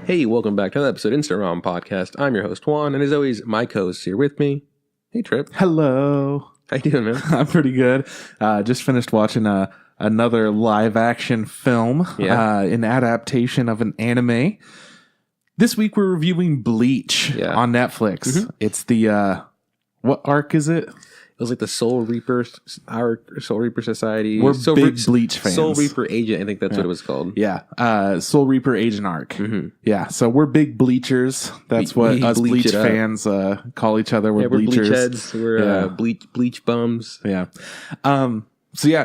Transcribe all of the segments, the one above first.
Hey, welcome back to another episode of Instant Ramen Podcast. I'm your host, Juan, and as always, my co-host here with me. Hey, Trip. Hello. How you doing, man? I'm pretty good. Just finished watching another live-action film, an adaptation of an anime. This week we're reviewing Bleach on Netflix. Mm-hmm. It's the, what arc is it? It was like the Soul Reaper, our Soul Reaper Society. We're big Bleach fans. Soul Reaper Agent, I think that's what it was called. Yeah, Soul Reaper Agent arc. Mm-hmm. Yeah, so we're big Bleachers. That's what us Bleach fans call each other. We're Bleachers. We're Bleach heads. We're Bleach bums. Yeah.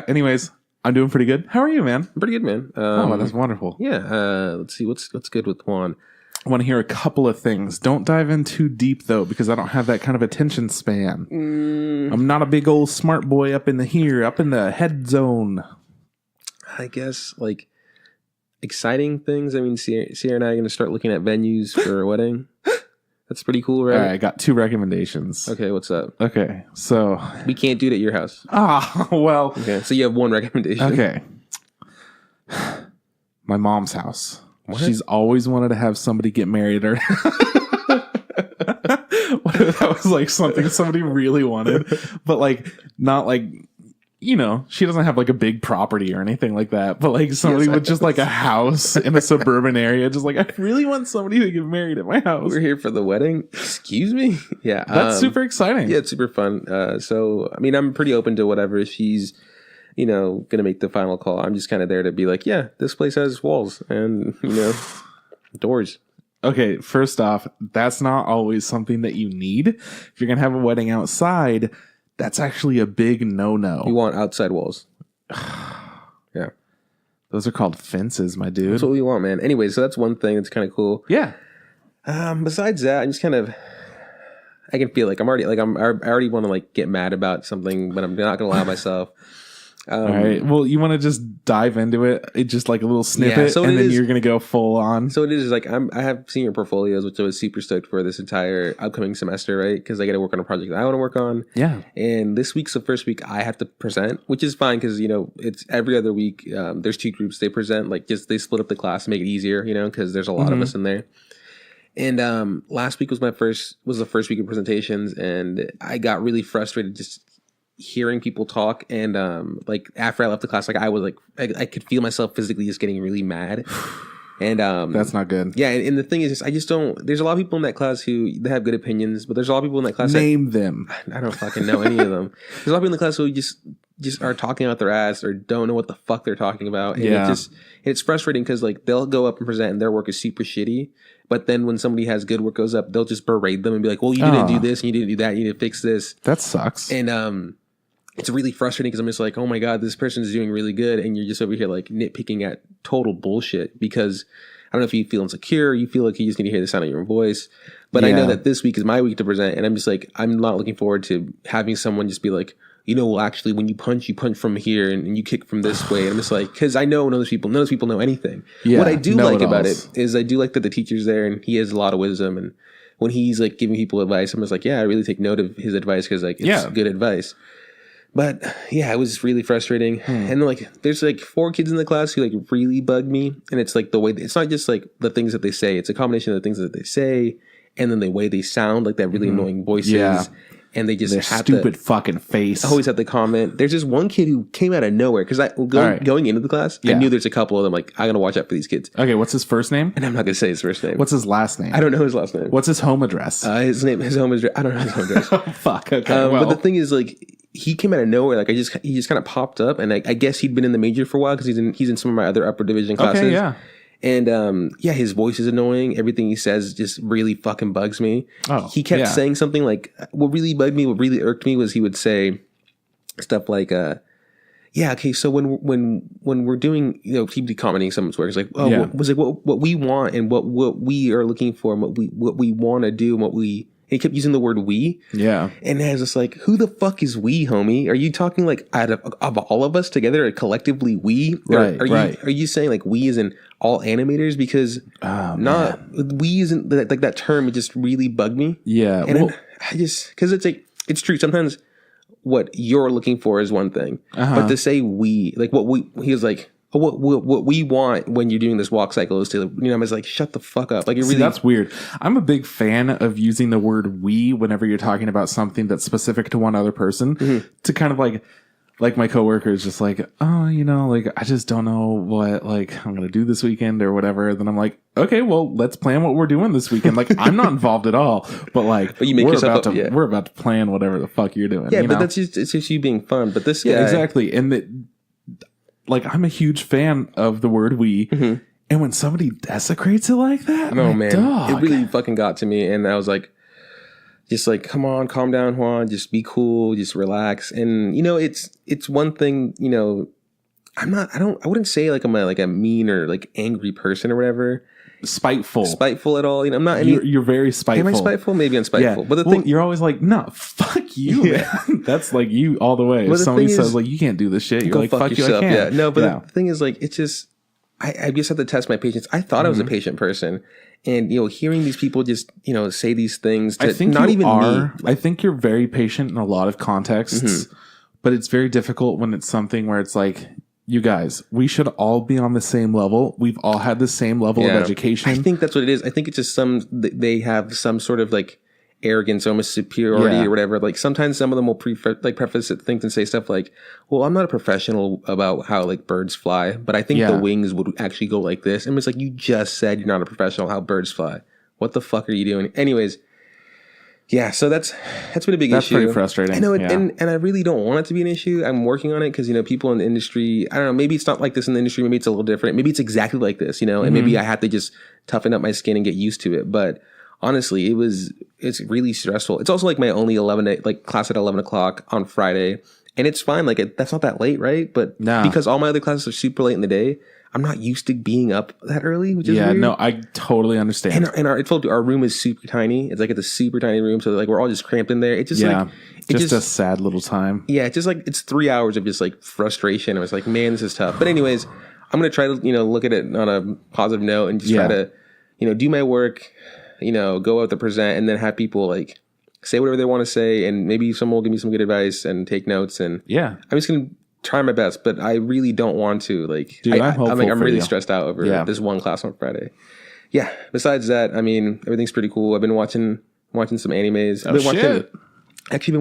Anyways, I'm doing pretty good. How are you, man? I'm pretty good, man. That's wonderful. Yeah. Let's see. What's good with Juan? I want to hear a couple of things. Don't dive in too deep, though, because I don't have that kind of attention span. I'm not a big old smart boy up in the head zone. I guess, like, exciting things. I mean, Sierra and I are going to start looking at venues for a wedding. That's pretty cool, right? All right, I got 2 recommendations. Okay, what's up? Okay, so... We can't do it at your house. Well... Okay, so you have 1 recommendation. Okay. My mom's house. What? She's always wanted to have somebody get married or that was like something somebody really wanted, but like not like, you know, she doesn't have like a big property or anything like that, but like somebody with just like a house in a suburban area, just like, I really want somebody to get married at my house. We're here for the wedding. Excuse me. Yeah. That's super exciting. Yeah, it's super fun. So, I mean, I'm pretty open to whatever. She's, you know, going to make the final call. I'm just kind of there to be like, yeah, this place has walls and, you know, doors. Okay, first off, that's not always something that you need. If you're going to have a wedding outside, that's actually a big no-no. You want outside walls. Yeah. Those are called fences, my dude. That's what we want, man. Anyway, so that's one thing that's kind of cool. Yeah. Besides that, I'm just kind of... I can feel like I already want to like get mad about something, but I'm not going to allow myself. All right. Well, you want to just dive into it? It's just like a little snippet, and then you're going to go full on. So it is like I have senior portfolios, which I was super stoked for this entire upcoming semester, right? Because I got to work on a project that I want to work on. Yeah. And this week's the first week I have to present, which is fine because, you know, it's every other week. There's 2 groups they present, like just they split up the class to make it easier, you know, because there's a lot of us in there. And last week was the first week of presentations, and I got really frustrated just hearing people talk, and like after I left the class, like I was like I could feel myself physically just getting really mad, and that's not good. Yeah, and the thing is, I just don't. There's a lot of people in that class who they have good opinions, but there's a lot of people in that class. Name them. I don't fucking know any of them. There's a lot of people in the class who just are talking out their ass or don't know what the fuck they're talking about, and it's frustrating because like they'll go up and present and their work is super shitty. But then when somebody has good work goes up, they'll just berate them and be like, well, you didn't do this and you didn't do that. You need to fix this. That sucks. And it's really frustrating because I'm just like, oh my God, this person's doing really good. And you're just over here like nitpicking at total bullshit because I don't know if you feel insecure, you feel like you just need to hear the sound of your own voice. But I know that this week is my week to present. And I'm just like, I'm not looking forward to having someone just be like, you know, well, actually, when you punch from here and you kick from this way. And I'm just like, because I know none of those people know anything. Yeah, what I do like about it is I do like that the teacher's there and he has a lot of wisdom. And when he's like giving people advice, I'm just like, yeah, I really take note of his advice because like it's good advice. But yeah, it was really frustrating. And like, there's like 4 kids in the class who like really bug me. And it's like the way, it's not just like the things that they say. It's a combination of the things that they say and then the way they sound, like that really annoying voices. Yeah. And they just have stupid fucking face. Always have to comment. There's this one kid who came out of nowhere because going into the class, I knew there's a couple of them. Like, I gotta watch out for these kids. Okay, what's his first name? And I'm not gonna say his first name. What's his last name? I don't know his last name. What's his home address? His home address. I don't know his home address. Oh, fuck. Okay. But the thing is, like, he came out of nowhere. Like, he just kind of popped up, and I guess he'd been in the major for a while because he's in some of my other upper division classes. Okay, yeah. And his voice is annoying. Everything he says just really fucking bugs me. He kept saying something like, what really bugged me, what really irked me was he would say stuff like, okay, so when we're doing, you know, he'd be commenting someone's work. It's like, what we want and what we are looking for and what we want to do and he kept using the word we. Yeah. And I was just like, who the fuck is we, homie? Are you talking like out of all of us together, or collectively we? Right, Are you saying like we as in all animators? Because we isn't like that term. It just really bugged me. Yeah. And I just, because it's like, it's true. Sometimes what you're looking for is one thing, but to say we, like he was like, what we want when you're doing this walk cycle is to, I'm just like, shut the fuck up. Like, it really, that's weird. I'm a big fan of using the word we whenever you're talking about something that's specific to one other person, to kind of like my coworker is just like, oh, like, I just don't know what, like, I'm going to do this weekend or whatever. Then I'm like, okay, well, let's plan what we're doing this weekend. Like, I'm not involved at all, but like, you make we're about to plan whatever the fuck you're doing. Yeah, but it's just you being fun. But this guy, exactly. And like, I'm a huge fan of the word we. And when somebody desecrates it like that, it really fucking got to me. And I was like, just like, come on, calm down, Juan. Just be cool. Just relax. And it's one thing. I wouldn't say like I'm a mean or like angry person or whatever. Spiteful at all. I'm not. You're very spiteful. Am I spiteful? Maybe I'm spiteful. Yeah. But the thing, you're always like, no, fuck you, man. That's like you all the way. If somebody says like, you can't do this shit, you're like, fuck yourself. You, I can't. Yeah. No, but the thing is, like, it's just, I just have to test my patience. I thought I was a patient person. And, hearing these people just, say these things to I think not even me. Like, I think you're very patient in a lot of contexts, but it's very difficult when it's something where it's like, you guys, we should all be on the same level. We've all had the same level of education. I think that's what it is. I think it's just they have some sort of like arrogance, almost superiority or whatever. Like sometimes some of them will preface things and say stuff like, well, I'm not a professional about how like birds fly, but I think the wings would actually go like this. And it's like, you just said you're not a professional how birds fly. What the fuck are you doing? Anyways, yeah, so that's been a big issue. That's pretty frustrating. I know, and I really don't want it to be an issue. I'm working on it because, people in the industry, I don't know, maybe it's not like this in the industry. Maybe it's a little different. Maybe it's exactly like this, and maybe I have to just toughen up my skin and get used to it. But honestly, it's really stressful. It's also like my only class at 11 o'clock on Friday. And it's fine. Like, that's not that late, right? But because all my other classes are super late in the day, I'm not used to being up that early, which is weird. No, I totally understand. And our room is super tiny. It's a super tiny room, so like we're all just cramped in there. It's just just a sad little time. Yeah, it's just like it's 3 hours of just like frustration. I was like, man, this is tough. But anyways, I'm gonna try to look at it on a positive note and just try to do my work, go out to present, and then have people like say whatever they want to say, and maybe someone will give me some good advice and take notes. And I'm just gonna try my best, but I really don't want to. Like, dude, I'm really stressed out over this one class on Friday. Yeah. Besides that, I mean, everything's pretty cool. I've been watching some animes. I've been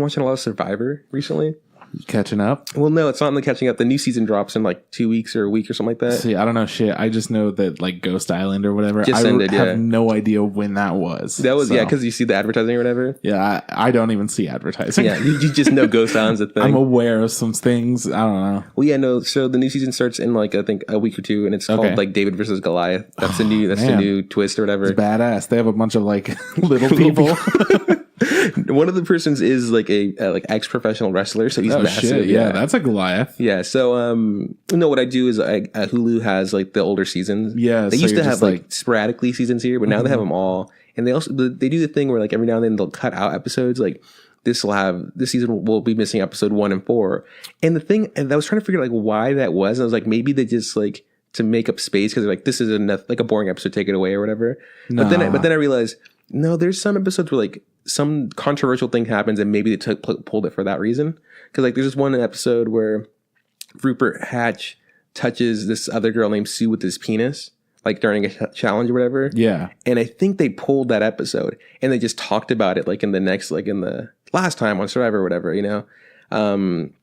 watching a lot of Survivor recently. You catching up? Well, no, it's not in the catching up. The new season drops in like 2 weeks or a week or something like that. See, I don't know shit. I just know that like Ghost Island or whatever. I have no idea when that was. That was because you see the advertising or whatever. Yeah, I don't even see advertising. Yeah, you just know Ghost Island's a thing. I'm aware of some things. I don't know. Well, yeah, no. So the new season starts in like I think a week or two, and it's called like David versus Goliath. That's the new twist or whatever. It's badass. They have a bunch of like little people. One of the persons is like a ex-professional wrestler, so he's massive. Shit. Yeah, that's a Goliath. Yeah, so what I do is Hulu has like the older seasons. Yeah, they used to have like sporadically seasons here, but now they have them all, and they also they do the thing where like every now and then they'll cut out episodes. Like this season will be missing episode 1 and 4, and the thing, and I was trying to figure like why that was, and I was like maybe they just like to make up space because they're like this is enough, like a boring episode, take it away or whatever. But then I realized no, there's some episodes where like some controversial thing happens and maybe they pulled it for that reason. Because like there's this one episode where Rupert Hatch touches this other girl named Sue with his penis, like during a challenge or whatever. Yeah. And I think they pulled that episode and they just talked about it like in the last time on Survivor or whatever, I don't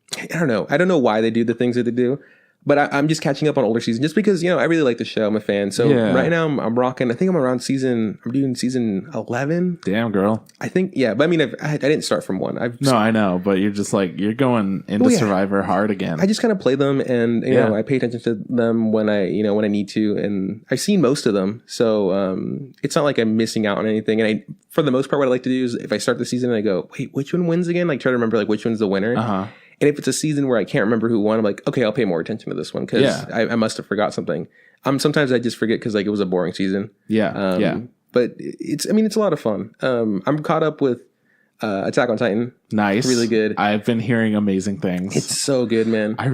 know. I don't know why they do the things that they do. But I'm just catching up on older seasons just because, I really like the show. I'm a fan. So right now I'm rocking. I think I'm doing season 11. Damn, girl. I think, yeah. But I mean, I didn't start from 1. I know. But you're just like, you're going into Survivor hard again. I just kind of play them and, I pay attention to them when I need to. And I've seen most of them. So it's not like I'm missing out on anything. And for the most part, what I like to do is if I start the season and I go, wait, which one wins again? Like try to remember like which one's the winner. Uh-huh. And if it's a season where I can't remember who won, I'm like, okay, I'll pay more attention to this one because I must have forgot something. Sometimes I just forget because like it was a boring season. Yeah. But it's a lot of fun. I'm caught up with Attack on Titan. Nice, really good. I've been hearing amazing things. It's so good, man. I've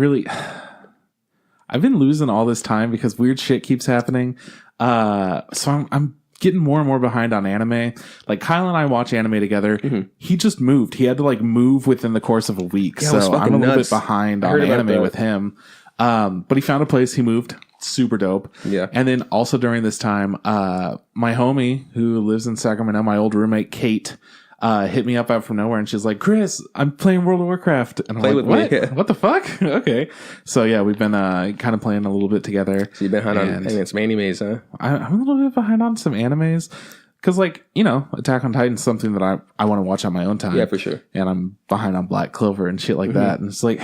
been losing all this time because weird shit keeps happening. So I'm getting more and more behind on anime. Like Kyle and I watch anime together. Mm-hmm. He just moved. He had to like move within the course of a week. Yeah, so I'm a little bit behind on anime with him. But he found a place. He moved. Super dope. Yeah. And then also during this time, my homie who lives in Sacramento, my old roommate, Kate, hit me up out from nowhere, and she's like, Chris, I'm playing World of Warcraft. And I'm Play like, with what? me. Yeah. What the fuck? Okay. So yeah, we've been kind of playing a little bit together. So you've been behind on some animes, huh? I'm a little bit behind on some animes. Because, like, you know, Attack on Titan is something that I want to watch on my own time. Yeah, for sure. And I'm behind on Black Clover and shit like that. And it's like,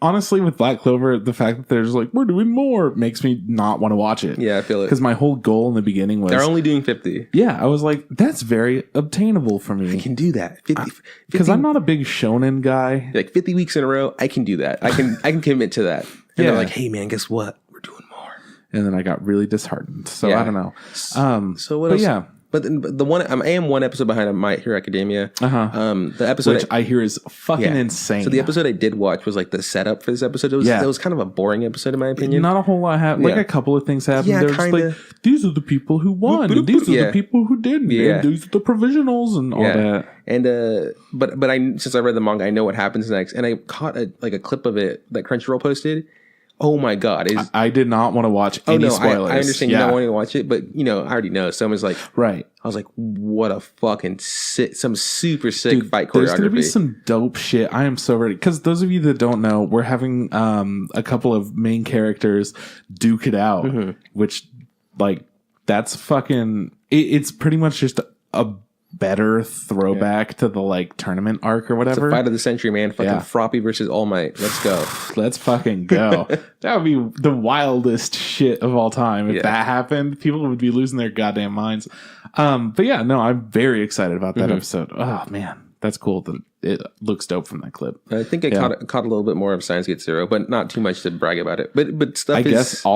honestly, with Black Clover, the fact that they're just like, we're doing more makes me not want to watch it. Yeah, I feel it. Because my whole goal in the beginning was... They're only doing 50. Yeah, I was like, that's very obtainable for me. I can do that. 50. Because I'm not a big shonen guy. Like 50 weeks in a row, I can do that. I can commit to that. And they're like, hey, man, guess what? We're doing more. And then I got really disheartened. So I don't know. So what else? Yeah. But the one I am one episode behind on My Hero Academia. The episode which I hear is fucking insane. So the episode I did watch was like the setup for this episode. It was kind of a boring episode in my opinion. Not a whole lot happened. Like a couple of things happened. Yeah, They're just like, these are the people who won. And these are the people who didn't. And these are the provisionals and all that. And but I since I read the manga, I know what happens next. And I caught a clip of it that Crunchyroll posted. Oh my god! I did not want to watch any spoilers. I understand you don't want to watch it, but you know I already know. Someone's like, right. I was like, what a fucking sick, some super sick fight choreography. There's gonna be some dope shit. I am so ready. Because those of you that don't know, we're having a couple of main characters duke it out, which like that's fucking. It's pretty much just a better throwback to the like tournament arc or whatever. It's a fight of the century, man. Fucking Froppy versus All Might. Let's go. Let's fucking go. That would be the wildest shit of all time. If that happened, people would be losing their goddamn minds. But yeah, no, I'm very excited about that episode. Oh man, that's cool. That it looks dope from that clip. I think I caught a little bit more of Steins Gate Zero, but not too much to brag about it. But stuff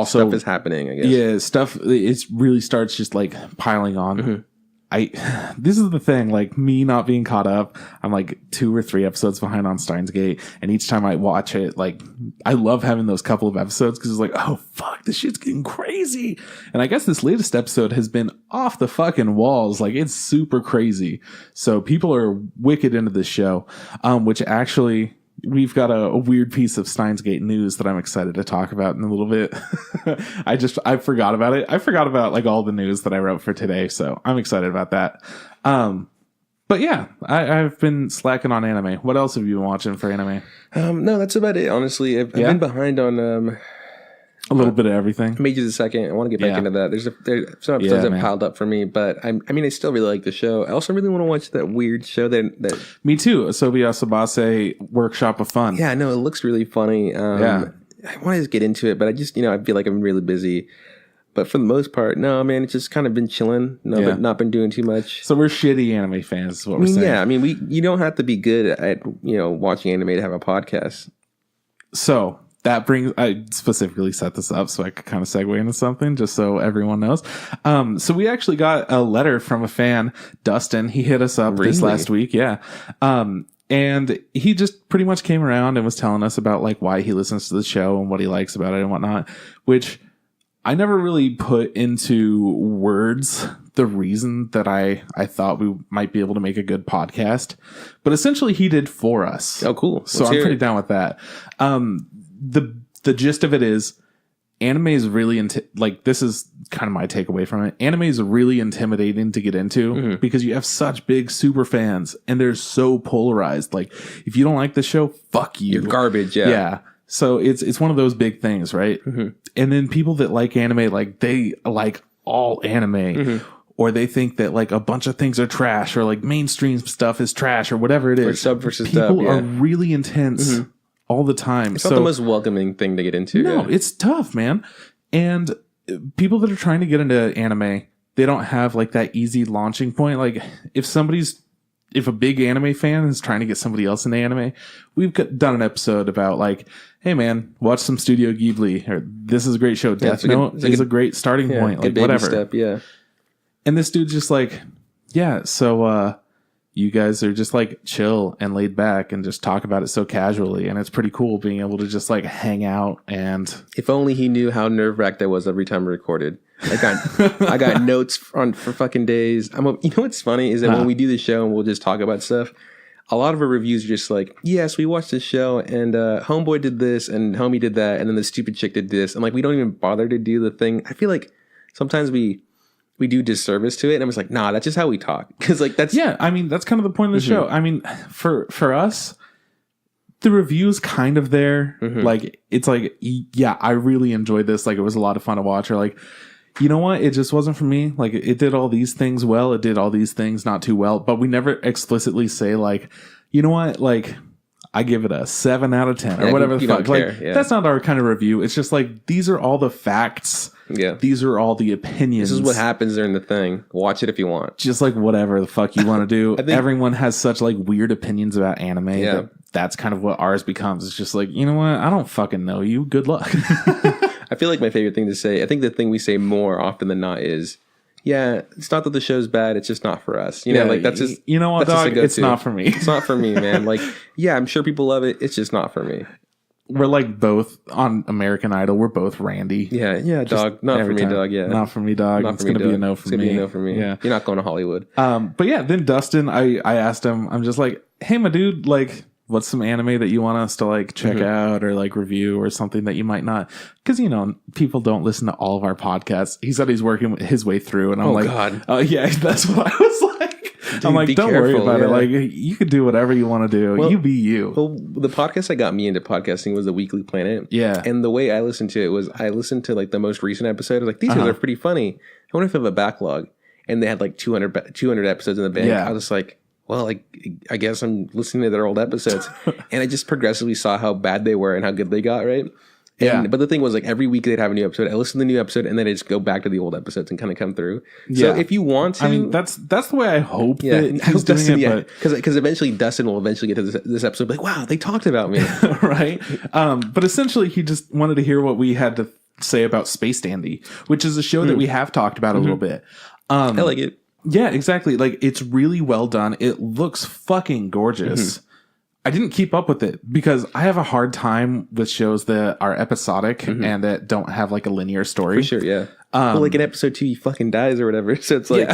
stuff is happening, I guess. Yeah, stuff it really starts just like piling on. This is the thing, like me not being caught up, I'm like 2 or 3 episodes behind on Steins Gate, and each time I watch it, like I love having those couple of episodes because it's like, oh fuck, this shit's getting crazy. And I guess this latest episode has been off the fucking walls, like it's super crazy. So people are wicked into this show, which actually we've got a weird piece of Steins Gate news that I'm excited to talk about in a little bit. I forgot about it. I forgot about like all the news that I wrote for today. So I'm excited about that. But yeah, I've been slacking on anime. What else have you been watching for anime? No, that's about it. Honestly, I've been behind on, a little bit of everything. Mage of the Second. I want to get back into that. There's some episodes that piled up for me, but I mean, I still really like the show. I also really want to watch that weird show that me too. Asobi Asabase Workshop of Fun. Yeah, no, it looks really funny. I want to get into it, but I just I feel like I'm really busy. But for the most part, no, man, it's just kind of been chilling. But not been doing too much. So we're shitty anime fans, is what we're saying. Yeah, I mean, you don't have to be good at watching anime to have a podcast. So that brings, I specifically set this up so I could kind of segue into something just so everyone knows. So we actually got a letter from a fan, Dustin. He hit us up this last week. Yeah. And he just pretty much came around and was telling us about like why he listens to the show and what he likes about it and whatnot, which I never really put into words the reason that I thought we might be able to make a good podcast, but essentially he did for us. Oh, cool. So I'm pretty down with that. The gist of it is anime is really like this is kind of my takeaway from it. Anime is really intimidating to get into because you have such big super fans and they're so polarized. Like if you don't like the show, fuck you. You're garbage. Yeah. So it's one of those big things, right? And then people that like anime, like they like all anime. Or they think that like a bunch of things are trash or like mainstream stuff is trash or whatever it is. Or sub versus people dub, are really intense all the time. It's not the most welcoming thing to get into. No, it's tough, man. And people that are trying to get into anime, they don't have like that easy launching point. Like if a big anime fan is trying to get somebody else into anime, we've done an episode about like, hey man, watch some Studio Ghibli, or this is a great show. Death Note is a great starting point. Like whatever. Step, yeah. And this dude's just like, yeah, so you guys are just like chill and laid back and just talk about it so casually. And it's pretty cool being able to just like hang out. And if only he knew how nerve-wracked that was every time we recorded. I got notes for fucking days. You know what's funny is that when we do the show and we'll just talk about stuff, a lot of our reviews are just like, yes, we watched this show and homeboy did this and homie did that and then the stupid chick did this. And like, we don't even bother to do the thing. I feel like sometimes we do disservice to it. And I'm just like, nah, that's just how we talk. Because like that's... Yeah, I mean, that's kind of the point of the show. I mean, for us, the review's kind of there. Like, it's like, yeah, I really enjoyed this. Like, it was a lot of fun to watch. Or like, you know what? It just wasn't for me. Like, it did all these things well. It did all these things not too well. But we never explicitly say, like, you know what? Like, I give it a 7 out of 10 or whatever the fuck. Like, that's not our kind of review. It's just like, these are all the facts. Yeah. These are all the opinions. This is what happens during the thing. Watch it if you want. Just like whatever the fuck you want to do. Everyone has such like weird opinions about anime. That's kind of what ours becomes. It's just like, you know what? I don't fucking know you. Good luck. I feel like my favorite thing to say, I think the thing we say more often than not is, yeah, it's not that the show's bad, it's just not for us. You know, like that's just, you know what, dog, it's not for me. It's not for me, man. Like, yeah, I'm sure people love it. It's just not for me. We're like both on American Idol. We're both Randy. Yeah, dog. Not for me, dog. Yeah, not for me, dog. It's gonna be a no for me. It's gonna be a no for me. Yeah, you're not going to Hollywood. But yeah, then Dustin, I asked him. I'm just like, hey, my dude, like, what's some anime that you want us to like check out or like review or something that you might not? Because you know, people don't listen to all of our podcasts. He said he's working his way through, and I'm like, God. Yeah, that's what I was like. Dude, I'm like, don't worry about it. Like, you could do whatever you want to do. Well, you be you. Well, the podcast that got me into podcasting was the Weekly Planet. Yeah. And the way I listened to it was I listened to like the most recent episode. I was like, these guys are pretty funny. I wonder if they have a backlog. And they had like 200 episodes in the bank. I was just like, well, like, I guess I'm listening to their old episodes. And I just progressively saw how bad they were and how good they got, right? And, but the thing was, like, every week they'd have a new episode. I listen to the new episode, and then I just go back to the old episodes and kind of come through. So if you want to... I mean, that's the way I hope that he's doing it. Because eventually Dustin will eventually get to this episode, like, wow, they talked about me. Right? But essentially, he just wanted to hear what we had to say about Space Dandy, which is a show that we have talked about a little bit. I like it. Yeah, exactly. Like, it's really well done. It looks fucking gorgeous. I didn't keep up with it because I have a hard time with shows that are episodic and that don't have like a linear story. For sure, yeah. Well, like in episode 2, he fucking dies or whatever. So it's like...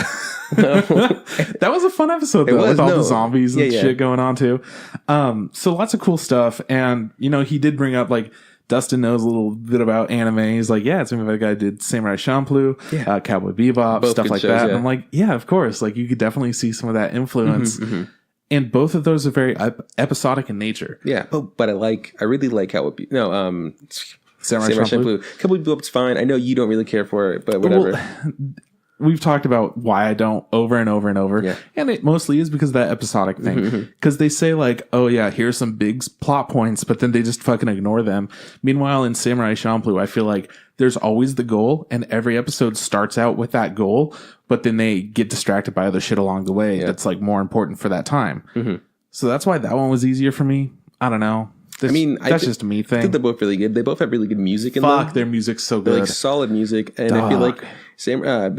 That was a fun episode, though, with all the zombies and shit going on, too. So lots of cool stuff. And, you know, he did bring up, like, Dustin knows a little bit about anime. He's like, yeah, it's maybe the guy who did Samurai Champloo, Cowboy Bebop, both stuff like shows, that. And I'm like, yeah, of course. Like, you could definitely see some of that influence. And both of those are very episodic in nature. Yeah, but I really like Cowboy Bebop. Samurai Champloo. Cowboy Bebop's fine. I know you don't really care for it, but whatever. Well, we've talked about why I don't over and over and over. Yeah. And it mostly is because of that episodic thing. Because they say like, oh yeah, here's some big plot points, but then they just fucking ignore them. Meanwhile, in Samurai Champloo, I feel like there's always the goal, and every episode starts out with that goal, but then they get distracted by other shit along the way that's like more important for that time. So that's why that one was easier for me. I don't know. That's just a me thing. I think they're both really good. They both have really good music in them. Their music's so good. They're like solid music. And I feel like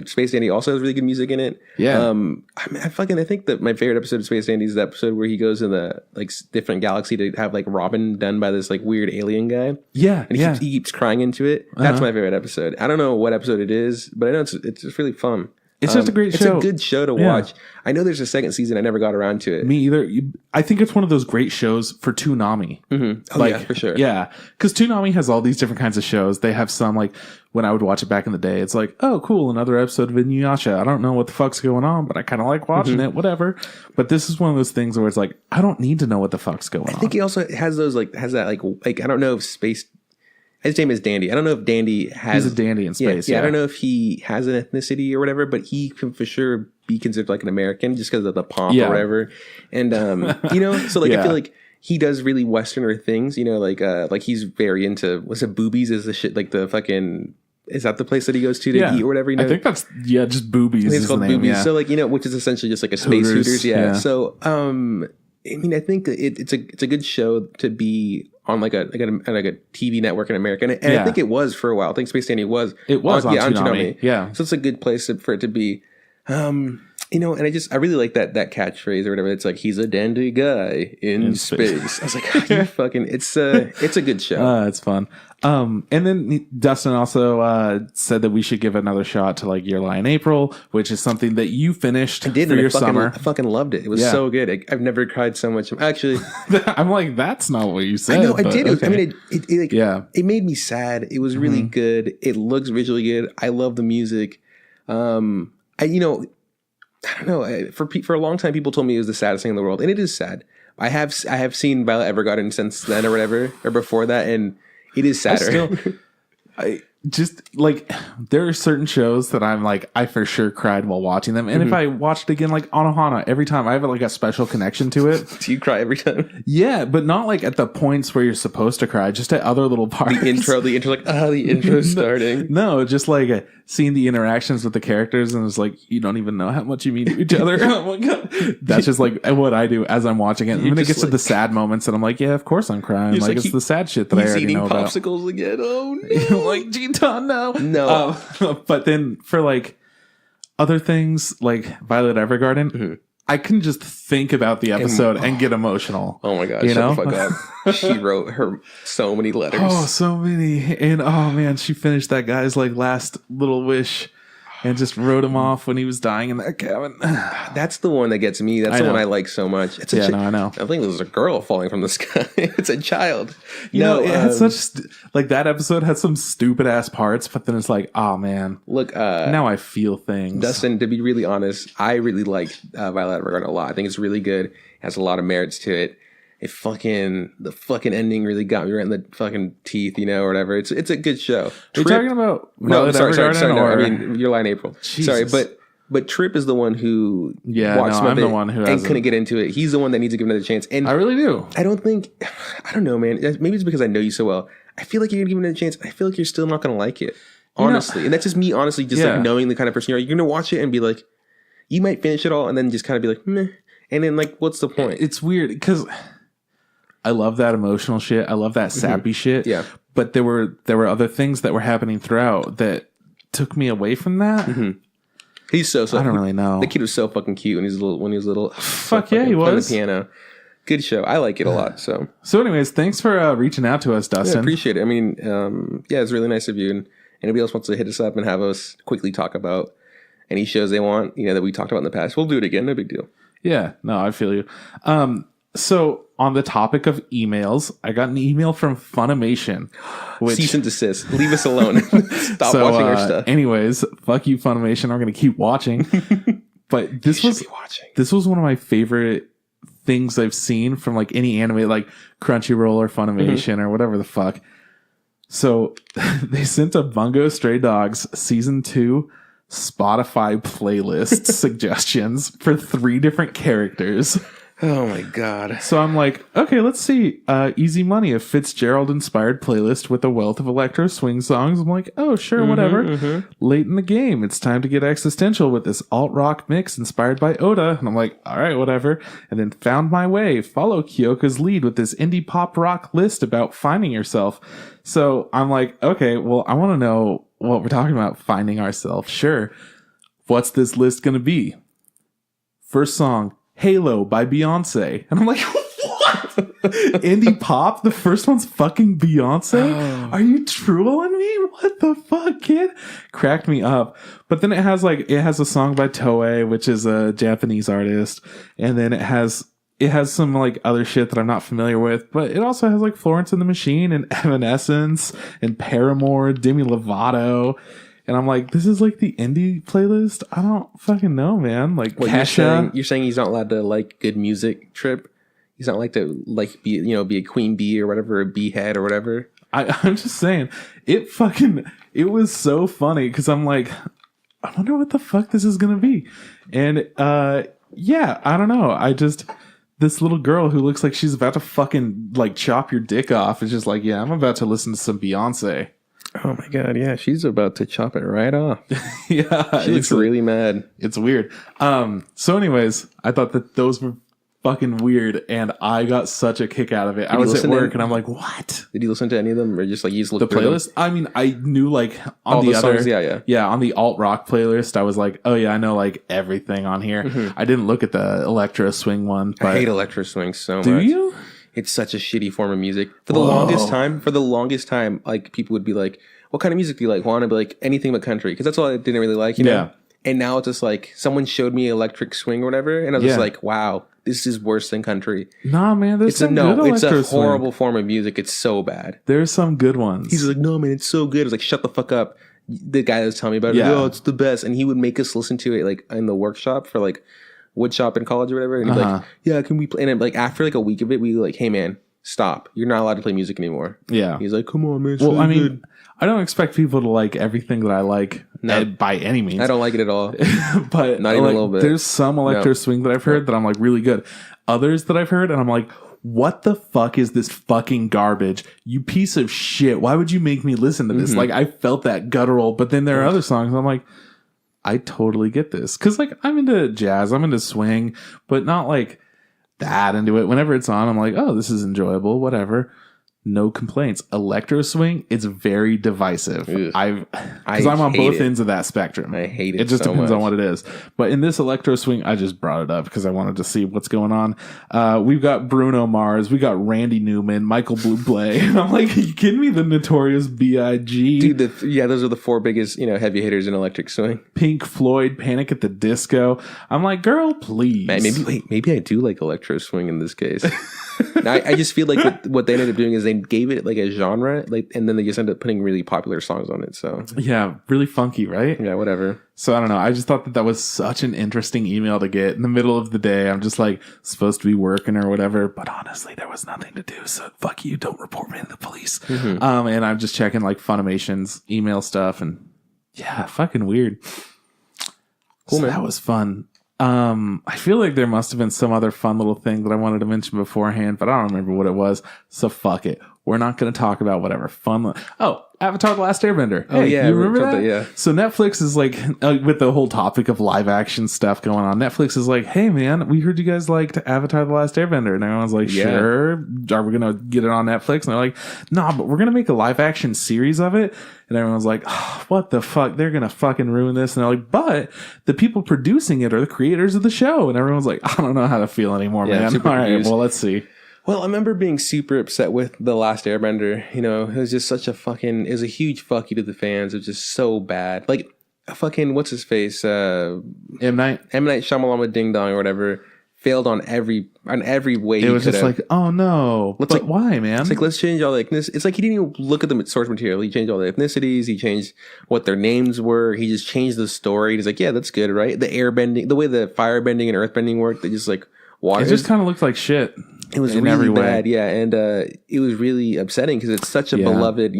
Space Dandy also has really good music in it. Yeah. I think that my favorite episode of Space Dandy is the episode where he goes in the like different galaxy to have like Ramen done by this like weird alien guy. Yeah. And he keeps crying into it. That's my favorite episode. I don't know what episode it is, but I know it's just really fun. It's just a great show. It's a good show to watch. I know there's a second season. I never got around to it. Me either. I think it's one of those great shows for Toonami. Oh, yeah, for sure. Yeah. Because Toonami has all these different kinds of shows. They have some, like, when I would watch it back in the day, it's like, oh, cool, another episode of Inuyashiki. I don't know what the fuck's going on, but I kind of like watching it, whatever. But this is one of those things where it's like, I don't need to know what the fuck's going on. I think he also has those, like, I don't know if Space... His name is Dandy. I don't know if Dandy has... He's a dandy in space, I don't know if he has an ethnicity or whatever, but he can for sure be considered like an American just because of the pomp or whatever. And, you know, so like I feel like he does really Westerner things, you know, like he's very into... What's it? Boobies is the shit, like the fucking... Is that the place that he goes to eat or whatever? You know? I think that's... Yeah, just Boobies is the name, Boobies. So like, you know, which is essentially just like a space Hooters. Yeah. So, I mean, I think it's a good show to be on like a TV network in America, and I think it was for a while. I think Space Dandy was. It was on Toonami. Yeah, so it's a good place for it to be. And I really like that catchphrase or whatever. It's like, he's a dandy guy in space. I was like, you fucking, it's a good show. It's fun. And then Dustin also said that we should give another shot to like Your Lie in April, which is something that you finished for your summer. I fucking loved it. It was so good. I've never cried so much. Actually, I'm like, that's not what you said. I know, I did. Okay. I mean, it made me sad. It was really good. It looks visually good. I love the music. I don't know. For a long time, people told me it was the saddest thing in the world, and it is sad. I have seen Violet Evergarden since then, or whatever, or before that, and it is sadder. I just like, there are certain shows that I'm like, I for sure cried while watching them, and if I watched again, like Hana, every time I have like a special connection to it. Do you cry every time? Yeah, but not like at the points where you're supposed to cry, just at other little parts. The intro, like, the intro's starting. No, just like seeing the interactions with the characters, and it's like, you don't even know how much you mean to each other. Oh my god, that's just like what I do as I'm watching it. And when it gets to the sad moments, and I'm like, yeah, of course I'm crying. Like, it's the sad shit that I already know about. He's eating popsicles again. Oh no! Like, G-Ton, no. But then for like other things like Violet Evergarden, I can just think about the episode and get emotional. Oh my god, shut the fuck up. She wrote her so many letters. Oh, so many. And oh man, she finished that guy's like last little wish and just wrote him off when he was dying in that cabin. That's the one that gets me. That's the one I like so much. It's I know. I think there's a girl falling from the sky. It's a child. You know, it had such like that episode had some stupid ass parts, but then it's like, oh man, look. Now I feel things. Dustin, to be really honest, I really like Violet Evergarden a lot. I think it's really good. It has a lot of merits to it. The fucking ending really got me right in the fucking teeth, or whatever. It's a good show. Are you talking about sorry, no, I mean, Your Lie in April. Jesus. Sorry, but Trip is the one who watched some of it the one who and couldn't get into it. He's the one that needs to give another chance. And I really do. I don't know, man. Maybe it's because I know you so well. I feel like you're gonna give it another chance. I feel like you're still not gonna like it, honestly. And that's just me, honestly, just like knowing the kind of person you are. You're gonna watch it and be like, you might finish it all and then just kind of be like, meh. And then like, what's the point? It's weird because I love that emotional shit. I love that sappy shit. Yeah. But there were other things that were happening throughout that took me away from that. He's so I don't really know. The kid was so fucking cute when he was little. Fuck yeah, he was. Playing the piano. Good show. I like it a lot. So anyways, thanks for reaching out to us, Dustin. I appreciate it. I mean, it's really nice of you. And anybody else wants to hit us up and have us quickly talk about any shows they want, that we talked about in the past, we'll do it again. No big deal. Yeah. No, I feel you. So on the topic of emails, I got an email from Funimation. Cease and desist. Leave us alone. Stop watching our stuff. Anyways, fuck you, Funimation. I'm going to keep watching. But this was one of my favorite things I've seen from like any anime, like Crunchyroll or Funimation or whatever the fuck. So they sent a Bungo Stray Dogs Season 2 Spotify playlist suggestions for 3 different characters. Oh my god. So I'm like, okay, let's see. Easy Money, a Fitzgerald inspired playlist with a wealth of electro swing songs. I'm like, oh sure, whatever. Late in the game, it's time to get existential with this alt rock mix inspired by Oda. And I'm like, all right, whatever. And then found my way. Follow Kyoko's lead with this indie pop rock list about finding yourself. So I'm like, okay, well, I want to know what we're talking about, finding ourselves. Sure. What's this list going to be? First song, Halo by Beyonce. And I'm like, what? Indie pop? The first one's fucking Beyonce? Oh. Are you trolling me? What the fuck, kid? Cracked me up. But then it has a song by Toei, which is a Japanese artist. And then it has some like other shit that I'm not familiar with, but it also has like Florence and the Machine and Evanescence and Paramore, Demi Lovato. And I'm like, this is like the indie playlist? I don't fucking know, man. Like, what, Kesha. You're saying he's not allowed to like good music, Trip? He's not like to like be a queen bee or whatever, a bee head or whatever? I'm just saying, it was so funny because I'm like, I wonder what the fuck this is going to be. And yeah, I don't know. This little girl who looks like she's about to fucking like chop your dick off is just like, yeah, I'm about to listen to some Beyonce. Oh my god, yeah, she's about to chop it right off. Yeah, she looks really mad. It's weird. So anyways, I thought that those were fucking weird, and I got such a kick out of it. I was at work, and I'm like, what? Did you listen to any of them, or just like you just looked the playlist? I mean, I knew like on the other, songs, on the alt rock playlist, I was like, oh yeah, I know like everything on here. Mm-hmm. I didn't look at the electro swing one. But I hate electro swing so much. Do you? It's such a shitty form of music. For the longest time, like people would be like, what kind of music do you like? Well, I'd be like, anything but country, because that's all I didn't really like, you know? And now it's just like, someone showed me electric swing or whatever, and I was just like, wow, this is worse than country. Nah, man, there's some good electro swing. It's a horrible form of music. It's so bad. There's some good ones. He's like, no, man, it's so good. I was like, shut the fuck up. The guy that was telling me about it, oh, it's the best. And he would make us listen to it like in the workshop for like wood shop in college or whatever. And he'd be like, yeah, can we play? And like after like a week of it, we were like, hey, man, stop. You're not allowed to play music anymore. Yeah. He's like, come on, man. Well, I mean, good. I don't expect people to like everything that I like by any means. I don't like it at all. But not even a little bit. There's some electro swing that I've heard that I'm like really good. Others that I've heard and I'm like, what the fuck is this fucking garbage? You piece of shit. Why would you make me listen to this? Mm-hmm. Like I felt that guttural, but then there are other songs I'm like, I totally get this. Cause like I'm into jazz, I'm into swing, but not like that into it. Whenever it's on, I'm like, oh, this is enjoyable, whatever. No complaints. Electro swing, it's very divisive. Because I'm on both ends of that spectrum. I hate it. It just depends on what it is. But in this electro swing, I just brought it up because I wanted to see what's going on. We've got Bruno Mars, we got Randy Newman, Michael Bublé. I'm like, are you kidding me? The Notorious B.I.G. Dude, those are the four biggest, heavy hitters in electric swing. Pink Floyd, Panic at the Disco. I'm like, girl, please. Man, maybe I do like electro swing in this case. I just feel like what they ended up doing is they gave it like a genre, like, and then they just ended up putting really popular songs on it. So yeah, really funky, right? Yeah, whatever. So I don't know. I just thought that was such an interesting email to get in the middle of the day. I'm just like supposed to be working or whatever, but honestly, there was nothing to do. So fuck you. Don't report me to the police. Mm-hmm. And I'm just checking like Funimation's email stuff, and yeah, fucking weird. Cool, so man. That was fun. I feel like there must have been some other fun little thing that I wanted to mention beforehand, but I don't remember what it was. So fuck it. We're not going to talk about whatever fun. Avatar: The Last Airbender. Oh, yeah. You remember that? Yeah. So Netflix is like, with the whole topic of live action stuff going on, Netflix is like, hey man, we heard you guys liked Avatar: The Last Airbender. And everyone's like, sure. Are we going to get it on Netflix? And they're like, nah, but we're going to make a live action series of it. And everyone's like, oh, what the fuck? They're going to fucking ruin this. And they're like, but the people producing it are the creators of the show. And everyone's like, I don't know how to feel anymore, man. All right, well, let's see. Well, I remember being super upset with The Last Airbender. It was just such it was a huge fuck you to the fans. It was just so bad. Like, what's his face? M. Night Shyamalan Ding Dong or whatever failed on every way. It was just like, oh no. Why, man? It's like, let's change all the ethnicity. It's like he didn't even look at the source material. He changed all the ethnicities. He changed what their names were. He just changed the story. He's like, yeah, that's good, right? The airbending, the way the firebending and earthbending worked, they just like water. It just kind of looked like shit. It was really bad, yeah, and it was really upsetting because it's such a beloved,